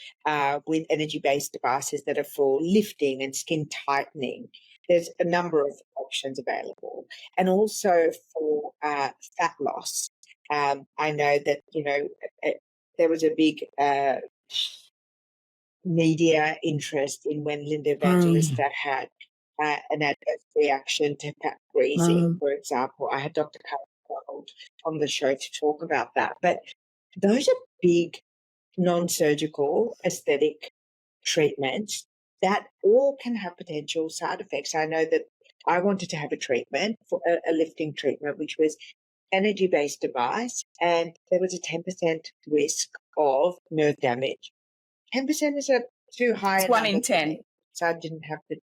with energy-based devices that are for lifting and skin tightening, there's a number of options available. And also for fat loss. I know that, there was a big media interest in when Linda Evangelista had an adverse reaction to fat freezing, for example. I had Dr. Carol on the show to talk about that. But those are big non-surgical aesthetic treatments that all can have potential side effects. I know that I wanted to have a treatment, for a lifting treatment, which was energy-based device, and there was a 10% risk of nerve damage. 10% is a too high. It's 1 in 10. So I didn't have to,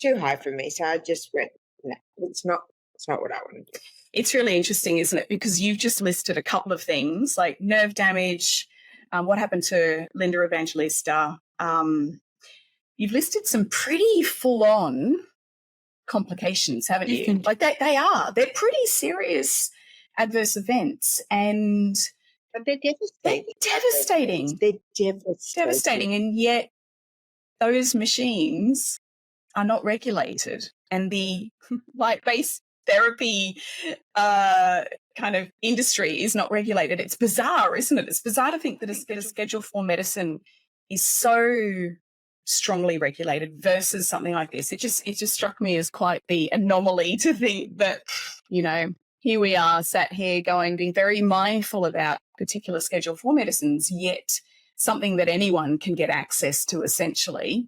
too high for me. So I just went, no, it's not what I want to do. It's really interesting, isn't it? Because you've just listed a couple of things like nerve damage, what happened to Linda Evangelista. You've listed some pretty full-on complications, haven't you? Like they're pretty serious adverse events, and but they're devastating. They're devastating, and yet those machines are not regulated, and the light-based therapy kind of industry is not regulated. It's bizarre, isn't it? It's bizarre to think that a Schedule 4 medicine is so strongly regulated versus something like this. It just struck me as quite the anomaly to think that, here we are sat here being very mindful about particular Schedule 4 medicines, yet something that anyone can get access to, essentially,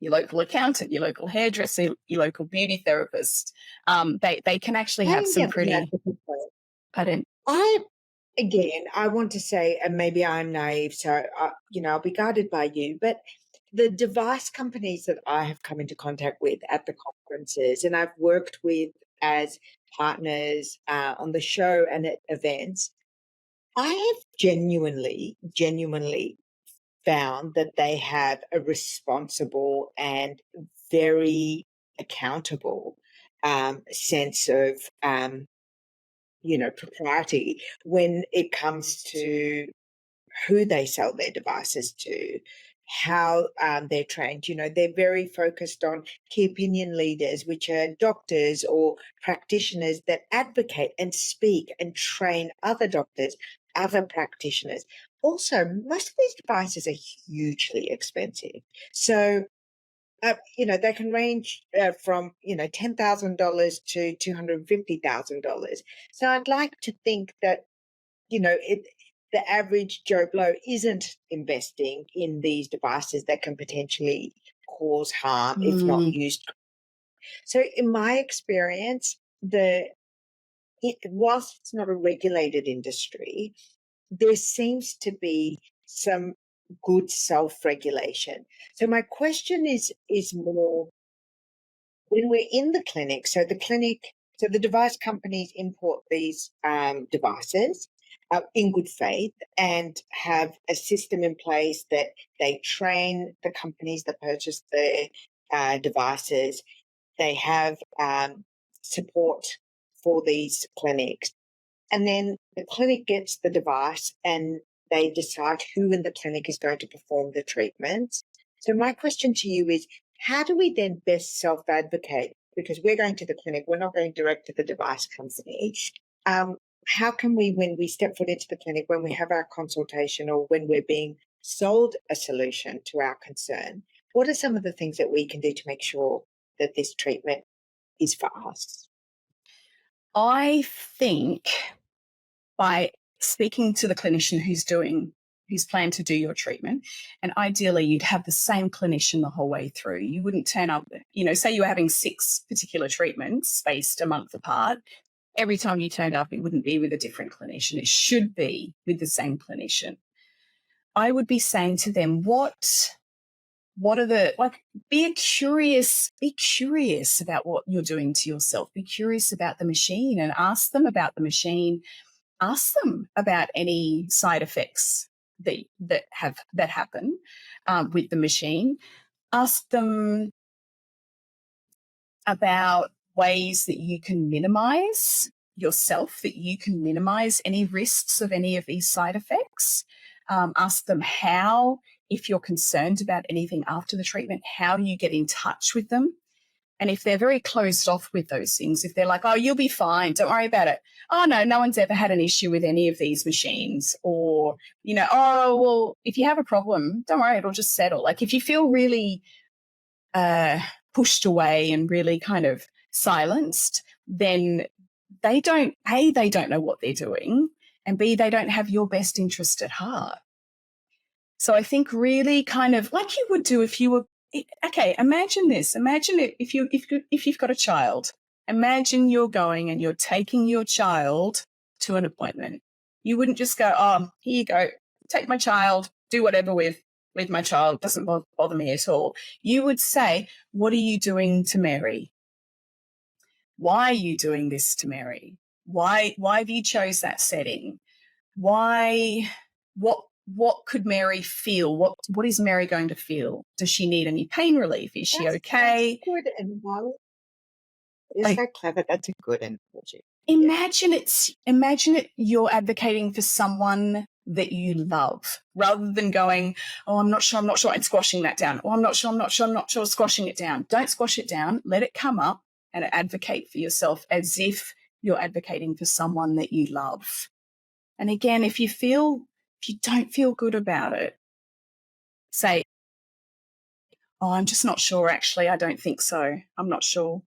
your local accountant, your local hairdresser, your local beauty therapist, they can actually have some pretty... I want to say, and maybe I'm naive, so I'll be guided by you, but the device companies that I have come into contact with at the conferences, and I've worked with as partners on the show and at events, I have genuinely found that they have a responsible and very accountable sense of, propriety when it comes to who they sell their devices to, how they're trained. They're very focused on key opinion leaders, which are doctors or practitioners that advocate and speak and train other doctors, other practitioners. Also, most of these devices are hugely expensive. So, they can range from, $10,000 to $250,000. So I'd like to think that, the average Joe Blow isn't investing in these devices that can potentially cause harm if not used. So in my experience, whilst it's not a regulated industry, there seems to be some good self-regulation. So my question is more, when we're in the clinic, so the device companies import these devices in good faith and have a system in place that they train the companies that purchase the devices. They have support for these clinics. And then the clinic gets the device and they decide who in the clinic is going to perform the treatments. So my question to you is, how do we then best self-advocate? Because we're going to the clinic, we're not going direct to the device company. How can we, when we step foot into the clinic, when we have our consultation or when we're being sold a solution to our concern, what are some of the things that we can do to make sure that this treatment is for us? I think by speaking to the clinician who's doing who's planned to do your treatment, and ideally you'd have the same clinician the whole way through. You wouldn't turn up, say you were having 6 particular treatments spaced a month apart. Every time you turned up, it wouldn't be with a different clinician. It should be with the same clinician. I would be saying to them, what are the, be curious about what you're doing to yourself. Be curious about the machine and ask them about the machine. Ask them about any side effects that happen with the machine. Ask them about ways that you can minimize yourself, that you can minimize any risks of any of these side effects. Ask them how, if you're concerned about anything after the treatment, how do you get in touch with them? And if they're very closed off with those things, if they're like, oh, you'll be fine, don't worry about it. Oh, no one's ever had an issue with any of these machines. Or, oh, well, if you have a problem, don't worry, it'll just settle. Like if you feel really pushed away and really kind of silenced, then they don't know what they're doing, and B, they don't have your best interest at heart. So I think really kind of like you would do if you were, okay, imagine this. Imagine it if you've got a child. Imagine you're going and you're taking your child to an appointment. You wouldn't just go, oh, here you go, take my child, do whatever with my child, doesn't bother me at all. You would say, what are you doing to Mary? Why are you doing this to Mary? Why have you chose that setting? Why, what could Mary feel? What is Mary going to feel? Does she need any pain relief? Is she okay? That's good. And it's so clever. That's a good analogy. Imagine it you're advocating for someone that you love, rather than going, oh, I'm not sure, and squashing that down. Oh, I'm not sure, squashing it down. Don't squash it down. Let it come up and advocate for yourself as if you're advocating for someone that you love. And again, if you don't feel good about it, say, oh, I'm just not sure, actually. I don't think so. I'm not sure.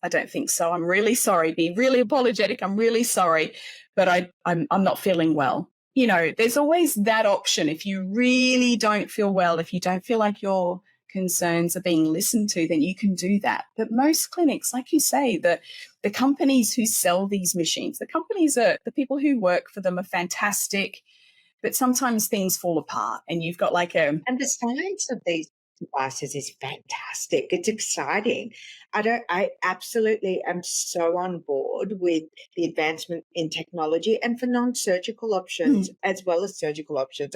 I don't think so. I'm really sorry. Be really apologetic. I'm really sorry, but I'm not feeling well. There's always that option. If you really don't feel well, if you don't feel like your concerns are being listened to, then you can do that. But most clinics, like you say, the companies who sell these machines, the people who work for them are fantastic, but sometimes things fall apart and you've got and the science of these devices is fantastic. It's exciting. I absolutely am so on board with the advancement in technology and for non-surgical options as well as surgical options.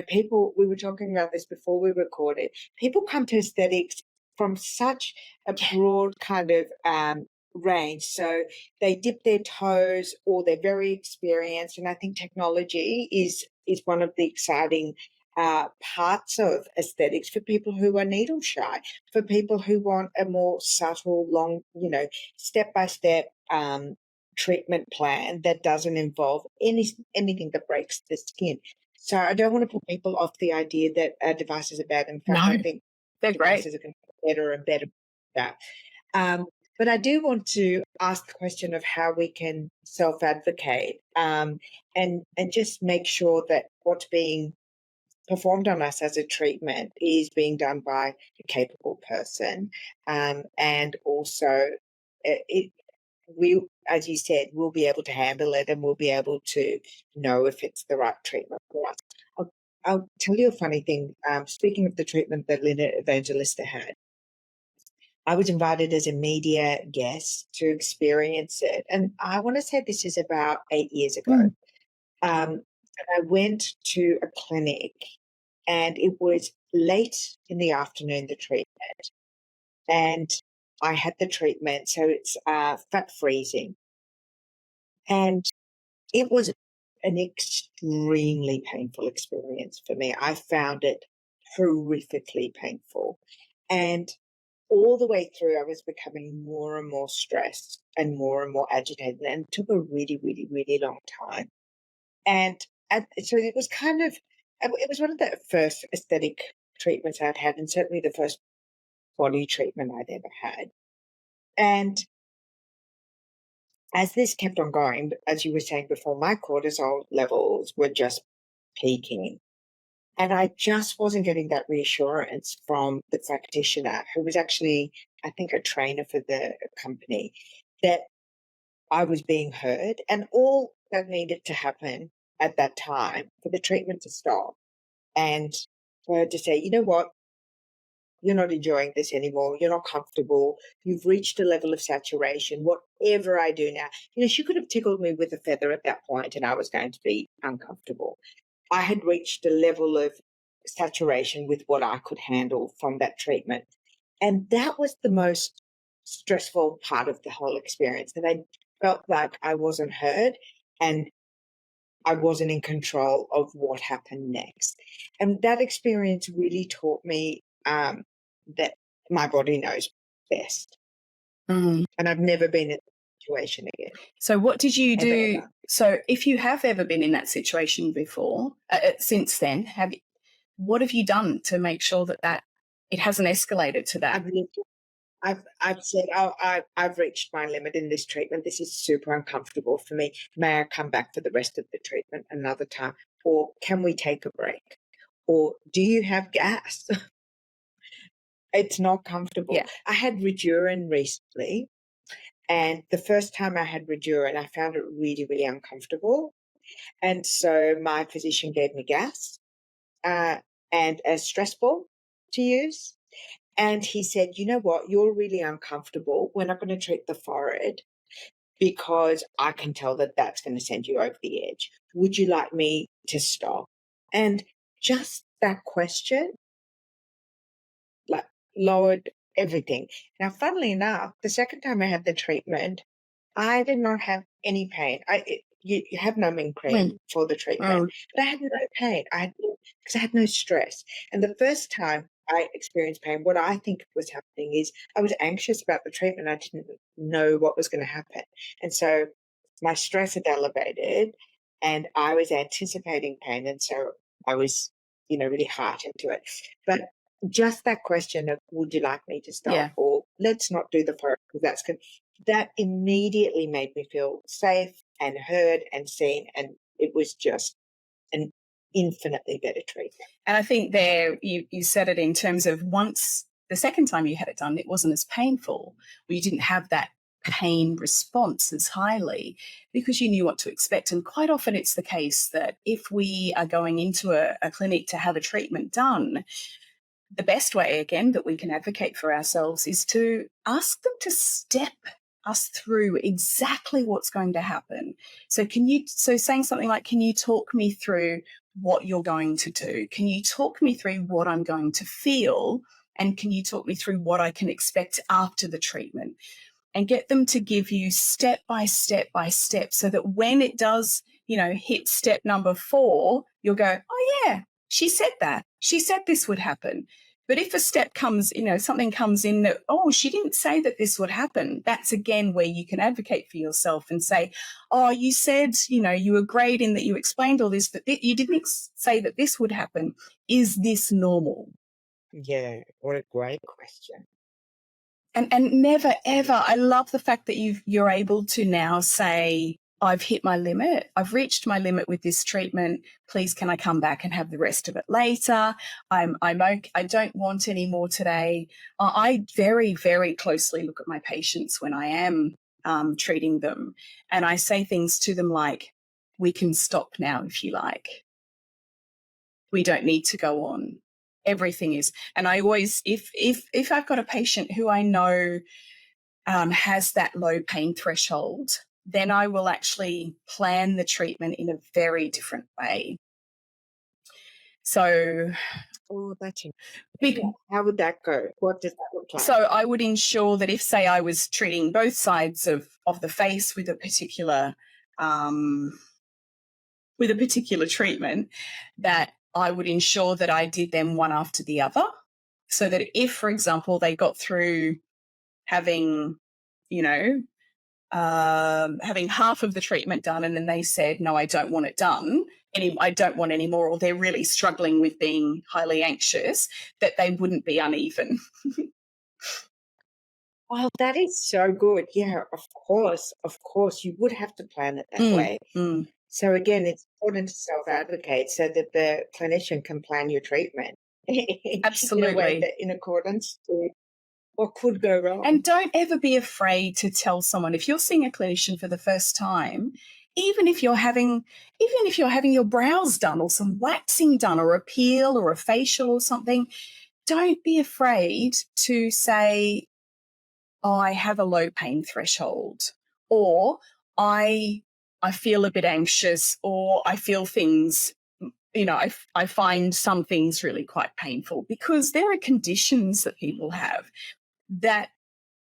People, we were talking about this before we recorded, people come to aesthetics from such a broad kind of range. So they dip their toes or they're very experienced. And I think technology is one of the exciting parts of aesthetics for people who are needle shy, for people who want a more subtle, long, step-by-step treatment plan that doesn't involve anything that breaks the skin. So I don't want to put people off the idea that devices are bad. In fact, I think they're devices great. are going to get better and better at that. But I do want to ask the question of how we can self-advocate and just make sure that what's being performed on us as a treatment is being done by a capable person. And also we, as you said, we'll be able to handle it and we'll be able to know if it's the right treatment for us. I'll tell you a funny thing. Speaking of the treatment that Linda Evangelista had, I was invited as a media guest to experience it. And I want to say this is about 8 years ago. And I went to a clinic and it was late in the afternoon, the treatment. And I had the treatment. So it's fat freezing. And it was an extremely painful experience for me. I found it horrifically painful. And all the way through, I was becoming more and more stressed and more agitated. And it took a really, really, really long time. And so it was it was one of the first aesthetic treatments I'd had, and certainly the first body treatment I'd ever had. And as this kept on going, as you were saying before, my cortisol levels were just peaking. And I just wasn't getting that reassurance from the practitioner, who was actually, I think, a trainer for the company, that I was being heard. And all that needed to happen at that time for the treatment to stop and for her to say, you know what, you're not enjoying this anymore. You're not comfortable. You've reached a level of saturation. Whatever I do now, she could have tickled me with a feather at that point and I was going to be uncomfortable. I had reached a level of saturation with what I could handle from that treatment. And that was the most stressful part of the whole experience. And I felt like I wasn't heard and I wasn't in control of what happened next. And that experience really taught me that my body knows best. Mm. And I've never been in that situation again. So what did you do? Ever. So if you have ever been in that situation before, since then, what have you done to make sure that it hasn't escalated to that? I've said, oh, I've reached my limit in this treatment. This is super uncomfortable for me. May I come back for the rest of the treatment another time? Or can we take a break? Or do you have gas? It's not comfortable. Yeah. I had Redurin recently, and the first time I had Redurin, I found it really, really uncomfortable. And so my physician gave me gas and as stressful to use. And he said, you know what, you're really uncomfortable. We're not going to treat the forehead because I can tell that that's going to send you over the edge. Would you like me to stop? And just that question, like, lowered everything. Now, funnily enough, the second time I had the treatment, I did not have any pain. You have numbing cream for the treatment, but I had no pain. Because I had no stress. And the first time I experienced pain, what I think was happening is I was anxious about the treatment. I didn't know what was going to happen. And so my stress had elevated and I was anticipating pain. And so I was, really heightened to it. But just that question of, would you like me to stop? Yeah. Or let's not do the forehead because that's good. That immediately made me feel safe and heard and seen. And it was just an infinitely better treatment. And I think there you said it in terms of once the second time you had it done, it wasn't as painful. Or you didn't have that pain response as highly because you knew what to expect. And quite often it's the case that if we are going into a clinic to have a treatment done, the best way, again, that we can advocate for ourselves is to ask them to step us through exactly what's going to happen. So saying something like, can you talk me through what you're going to do? Can you talk me through what I'm going to feel? And can you talk me through what I can expect after the treatment? And get them to give you step by step by step so that when it does, hit step number 4, you'll go, oh yeah, she said that. She said this would happen. But if a step comes, something comes in that, oh, she didn't say that this would happen, that's again where you can advocate for yourself and say, oh, you said, you were great in that you explained all this, but you didn't say that this would happen. Is this normal? Yeah, what a great question. And never, ever, I love the fact that you're able to now say, I've hit my limit. I've reached my limit with this treatment. Please, can I come back and have the rest of it later? I'm okay. I don't want any more today. I very, very closely look at my patients when I am treating them. And I say things to them like, we can stop now if you like. We don't need to go on. Everything is. And I always, if I've got a patient who I know has that low pain threshold, then I will actually plan the treatment in a very different way. So, that's interesting. How would that go? What does that look like? So I would ensure that if, say, I was treating both sides of the face with a particular treatment, that I would ensure that I did them one after the other, so that if, for example, they got through having, having half of the treatment done and then they said, no, I don't want it done, I don't want any more, or they're really struggling with being highly anxious, that they wouldn't be uneven. Well, that is so good. Yeah, of course. You would have to plan it that way. So again, it's important to self-advocate so that the clinician can plan your treatment in a way Absolutely. that in accordance to what could go wrong. And don't ever be afraid to tell someone, if you're seeing a clinician for the first time, even if you're having your brows done or some waxing done or a peel or a facial or something, don't be afraid to say, oh, I have a low pain threshold, or I feel a bit anxious, or I feel things, I find some things really quite painful, because there are conditions that people have that,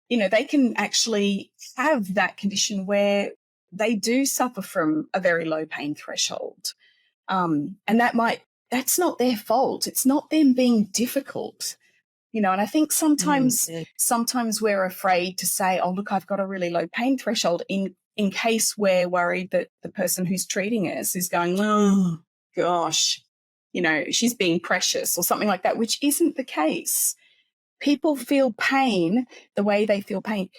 they can actually have that condition where they do suffer from a very low pain threshold. And that's not their fault. It's not them being difficult. And I think sometimes we're afraid to say, oh, look, I've got a really low pain threshold, in case we're worried that the person who's treating us is going, oh, gosh, she's being precious or something like that, which isn't the case. People feel pain the way they feel pain.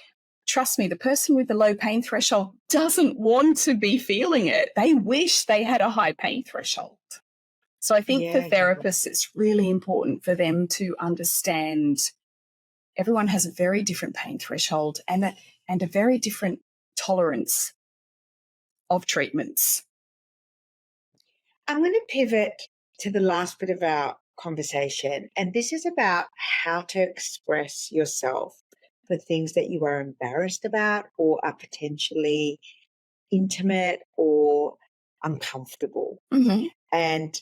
Trust me, the person with the low pain threshold doesn't want to be feeling it. They wish they had a high pain threshold. So I think for therapists, it's really important for them to understand everyone has a very different pain threshold and a very different tolerance of treatments. I'm going to pivot to the last bit of our conversation, and this is about how to express yourself for things that you are embarrassed about or are potentially intimate or uncomfortable. Mm-hmm. And,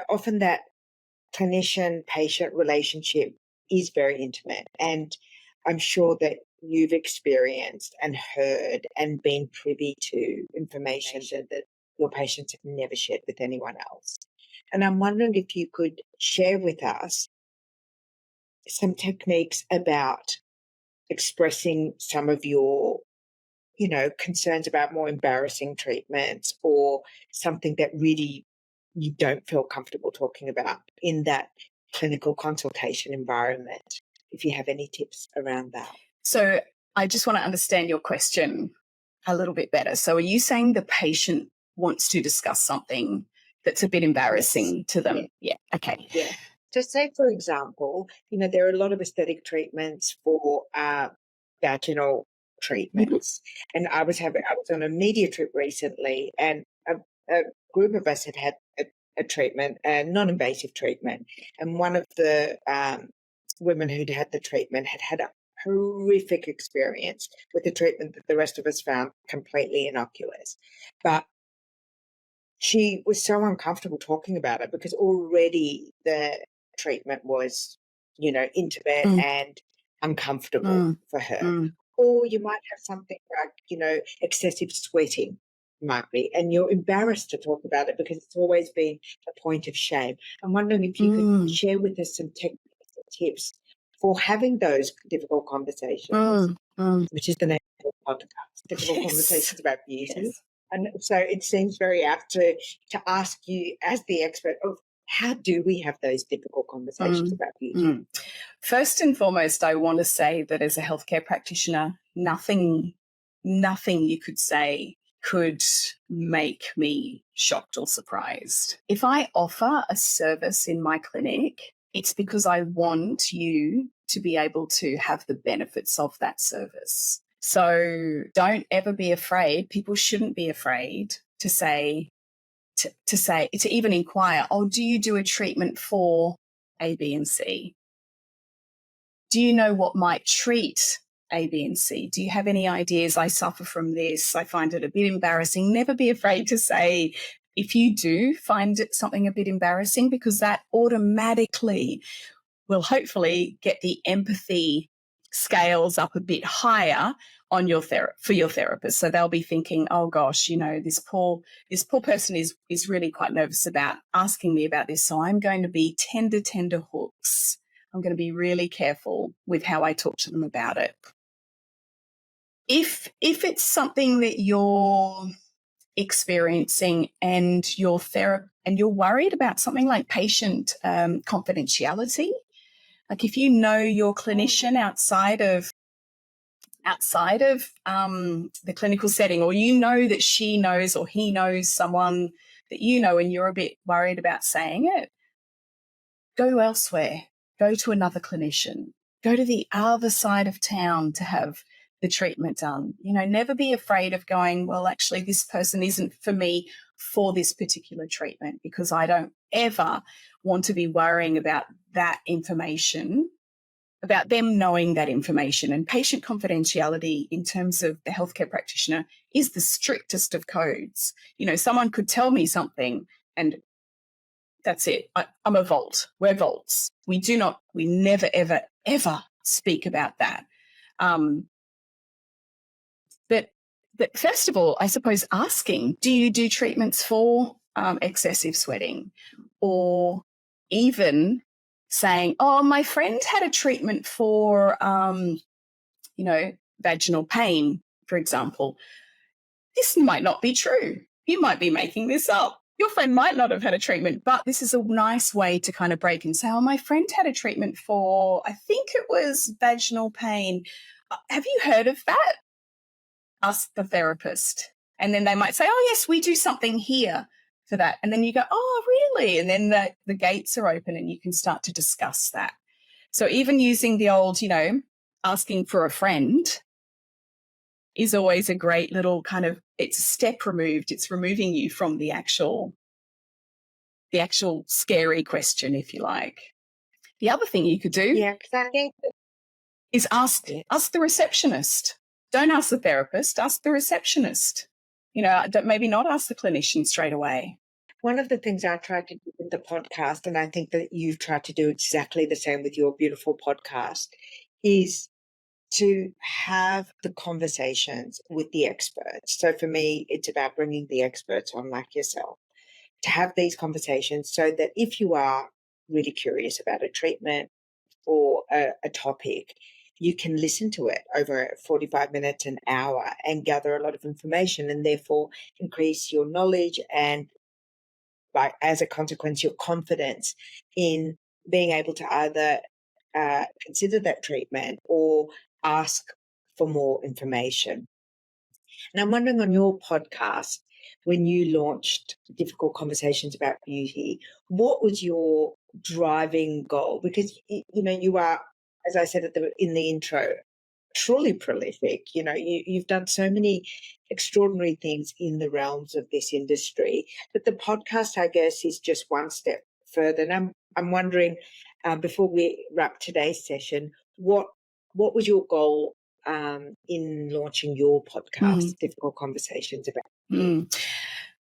often that clinician-patient relationship is very intimate. And I'm sure that you've experienced and heard and been privy to information that your patients have never shared with anyone else. And I'm wondering if you could share with us some techniques about expressing some of your concerns about more embarrassing treatments or something that really you don't feel comfortable talking about in that clinical consultation environment, if you have any tips around that. So I just want to understand your question a little bit better. So are you saying the patient wants to discuss something that's a bit embarrassing to them? Yeah. Okay. Yeah. So say, for example, there are a lot of aesthetic treatments for vaginal treatments. And I was on a media trip recently, and a group of us had a treatment, a non-invasive treatment. And one of the women who'd had the treatment had a horrific experience with the treatment that the rest of us found completely innocuous. But she was so uncomfortable talking about it because already the treatment was, intimate and uncomfortable for her. Or you might have something like, excessive sweating might be, and you're embarrassed to talk about it because it's always been a point of shame. I'm wondering if you could share with us some techniques and tips for having those difficult conversations, which is the name of the podcast, Difficult Conversations about Beauty. Yes. And so it seems very apt to ask you, as the expert, of how do we have those difficult conversations about beauty? First and foremost, I want to say that as a healthcare practitioner, nothing you could say could make me shocked or surprised. If I offer a service in my clinic, it's because I want you to be able to have the benefits of that service. So don't ever be afraid. People shouldn't be afraid to say, to even inquire, oh, do you do a treatment for A, B, and C? Do you know what might treat A, B, and C? Do you have any ideas? I suffer from this. I find it a bit embarrassing. Never be afraid to say, if you do find it something a bit embarrassing, because that automatically will hopefully get the empathy scales up a bit higher on for your therapist. So they'll be thinking, oh gosh, this poor person is really quite nervous about asking me about this. So I'm going to be tender hooks. I'm going to be really careful with how I talk to them about it. If it's something that you're experiencing and you're worried about something like patient confidentiality, like if you know your clinician outside of outside of the clinical setting, or you know that she knows or he knows someone that you know and you're a bit worried about saying it, go elsewhere. Go to another clinician. Go to the other side of town to have the treatment done. You know, never be afraid of going, well, actually, this person isn't for me for this particular treatment, because I don't ever want to be worrying about that information, about them knowing that information. And patient confidentiality in terms of the healthcare practitioner is the strictest of codes. You know, someone could tell me something and that's it. I'm a vault. We're vaults. We never, ever, ever speak about that. But first of all, I suppose asking, do you do treatments for excessive sweating? Or even saying, oh, my friend had a treatment for, vaginal pain, for example. This might not be true. You might be making this up. Your friend might not have had a treatment, but this is a nice way to kind of break and say, oh, my friend had a treatment for, I think it was vaginal pain. Have you heard of that? Ask the therapist. And then they might say, oh, yes, we do something here for that. And then you go, oh, really? And then the gates are open and you can start to discuss that. So even using the old, asking for a friend is always a great little kind of, it's a step removed. It's removing you from the actual scary question, if you like. The other thing you could do because I think is ask the receptionist. Don't ask the therapist, ask the receptionist. Maybe not ask the clinician straight away. One of the things I tried to do with the podcast, and I think that you've tried to do exactly the same with your beautiful podcast, is to have the conversations with the experts. So for me, it's about bringing the experts on, like yourself, to have these conversations so that if you are really curious about a treatment or a topic, you can listen to it over 45 minutes, an hour, and gather a lot of information, and therefore increase your knowledge and, as a consequence, your confidence in being able to either consider that treatment or ask for more information. And I'm wondering, on your podcast, when you launched Difficult Conversations About Beauty, what was your driving goal? Because, you are, as I said in the intro, truly prolific. You've done so many extraordinary things in the realms of this industry. But the podcast, I guess, is just one step further. And I'm wondering, before we wrap today's session, what was your goal in launching your podcast, Difficult Conversations About Beauty?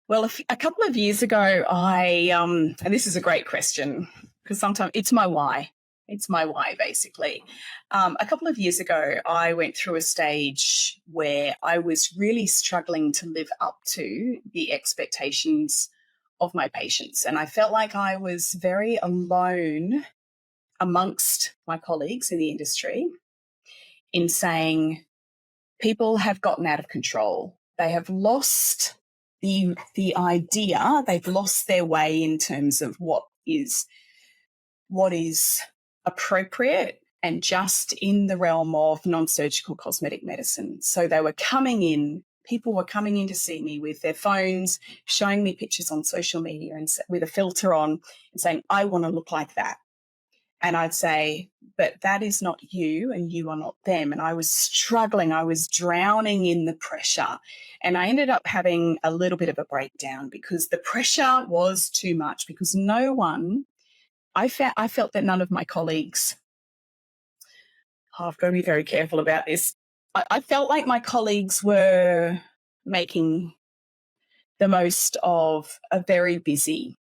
Well, a couple of years ago, and this is a great question because sometimes it's my why. It's my why, basically. A couple of years ago, I went through a stage where I was really struggling to live up to the expectations of my patients. And I felt like I was very alone amongst my colleagues in the industry in saying people have gotten out of control. They have lost the idea. They've lost their way in terms of what is appropriate and just in the realm of non-surgical cosmetic medicine. So people were coming in to see me with their phones, showing me pictures on social media and with a filter on and saying, I want to look like that. And I'd say, but that is not you and you are not them. And I was struggling. I was drowning in the pressure. And I ended up having a little bit of a breakdown because the pressure was too much, because I felt that none of my colleagues, I've got to be very careful about this. I felt like my colleagues were making the most of a busy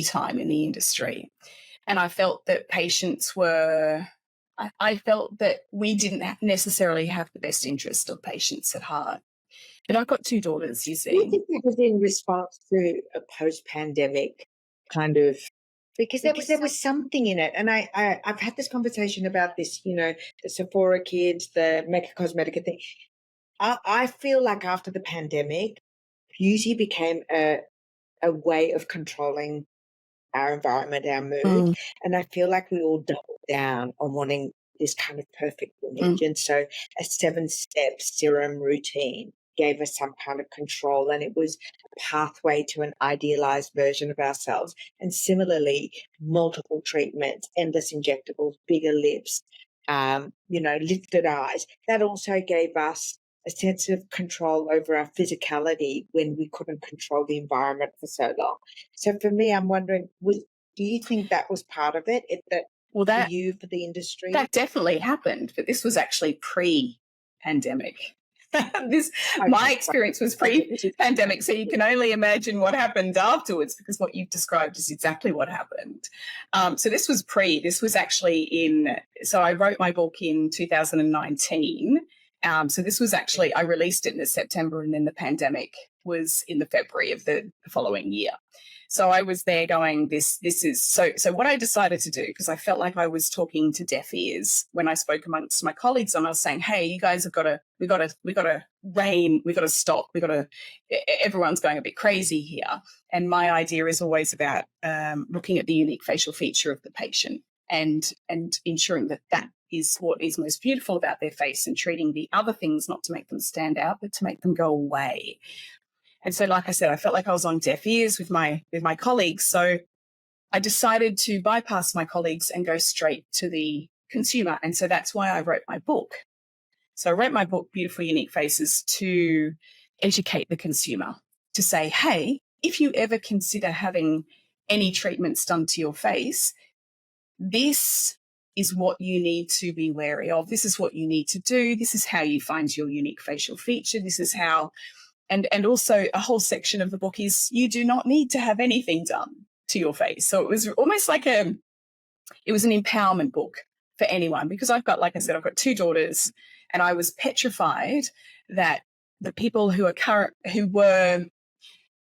time in the industry. And I felt that I felt that we didn't necessarily have the best interest of patients at heart. But I've got two daughters, you see. Do you think that was in response to a post-pandemic kind of, because there was something in it. And I've had this conversation about this, the Sephora kids, the Mecca Cosmetica thing. I feel like after the pandemic, beauty became a way of controlling our environment, our mood. And I feel like we all doubled down on wanting this kind of perfect image. And so a 7-step serum routine gave us some kind of control, and it was a pathway to an idealized version of ourselves. And similarly, multiple treatments, endless injectables, bigger lips, lifted eyes. That also gave us a sense of control over our physicality when we couldn't control the environment for so long. So for me, I'm wondering, do you think that was part of it? For the industry? That definitely happened, but this was actually pre-pandemic. My experience was pre-pandemic, so you can only imagine what happened afterwards, because what you've described is exactly what happened. So this was this was actually so I wrote my book in 2019. So this was actually, I released it in September, and then the pandemic was in the February of the following year. So I was there going, this is so what I decided to do, because I felt like I was talking to deaf ears when I spoke amongst my colleagues, and I was saying, hey, you guys have we got to rein, we got to stop, everyone's going a bit crazy here. And my idea is always about looking at the unique facial feature of the patient and ensuring that is what is most beautiful about their face, and treating the other things not to make them stand out, but to make them go away. And so, like I said, I felt like I was on deaf ears with my colleagues. So I decided to bypass my colleagues and go straight to the consumer. And so that's why I wrote my book. So I wrote my book, Beautiful Unique Faces, to educate the consumer, to say, hey, if you ever consider having any treatments done to your face, this is what you need to be wary of. This is what you need to do. This is how you find your unique facial feature. This is how... And also a whole section of the book is you do not need to have anything done to your face. So it was almost like it was an empowerment book for anyone, because I've got 2 daughters, and I was petrified that the people who were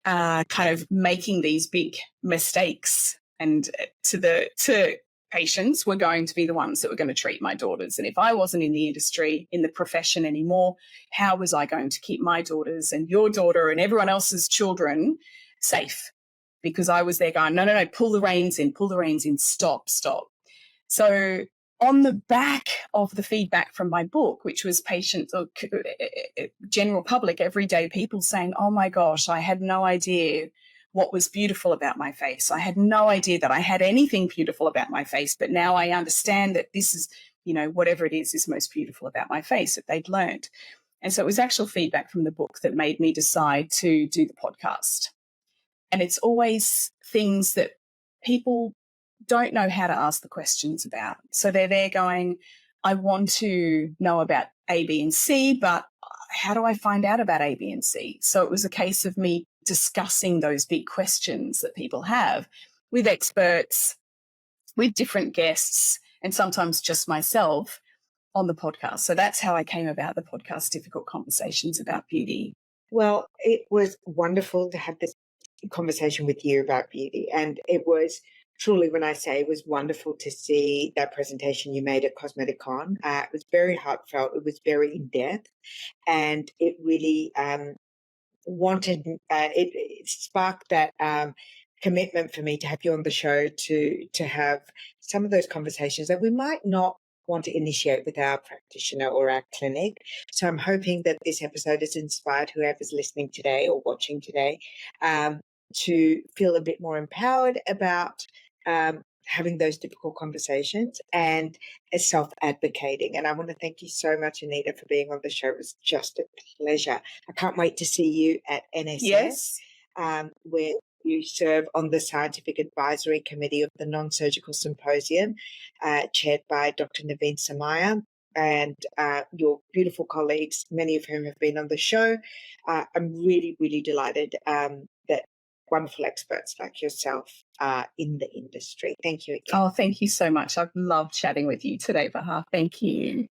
kind of making these big mistakes and to patients were going to be the ones that were going to treat my daughters. And if I wasn't in the industry, in the profession anymore, how was I going to keep my daughters and your daughter and everyone else's children safe? Because I was there going, no, pull the reins in, stop. So on the back of the feedback from my book, which was patients or general public, everyday people saying, oh my gosh, I had no idea what was beautiful about my face. I had no idea that I had anything beautiful about my face, but now I understand that this is, whatever it is most beautiful about my face that they'd learned. And so it was actual feedback from the book that made me decide to do the podcast. And it's always things that people don't know how to ask the questions about. So they're there going, I want to know about A, B, and C, but how do I find out about A, B, and C? So it was a case of me discussing those big questions that people have with experts, with different guests, and sometimes just myself on the podcast. So that's how I came about the podcast, Difficult Conversations About Beauty. Well, it was wonderful to have this conversation with you about beauty. And it was truly, when I say it was wonderful to see that presentation you made at Cosmetic Con. It was very heartfelt. It was very in-depth. And it really it sparked that commitment for me to have you on the show to have some of those conversations that we might not want to initiate with our practitioner or our clinic. So I'm hoping that this episode has inspired whoever's listening today or watching today to feel a bit more empowered about having those difficult conversations and self-advocating. And I want to thank you so much, Anita, for being on the show. It was just a pleasure. I can't wait to see you at NSS, yes, where you serve on the Scientific Advisory Committee of the Non-Surgical Symposium, chaired by Dr. Naveen Samaya, and your beautiful colleagues, many of whom have been on the show. I'm really, really delighted that wonderful experts like yourself are in the industry. Thank you again. Oh, thank you so much. I've loved chatting with you today, Baha. Thank you.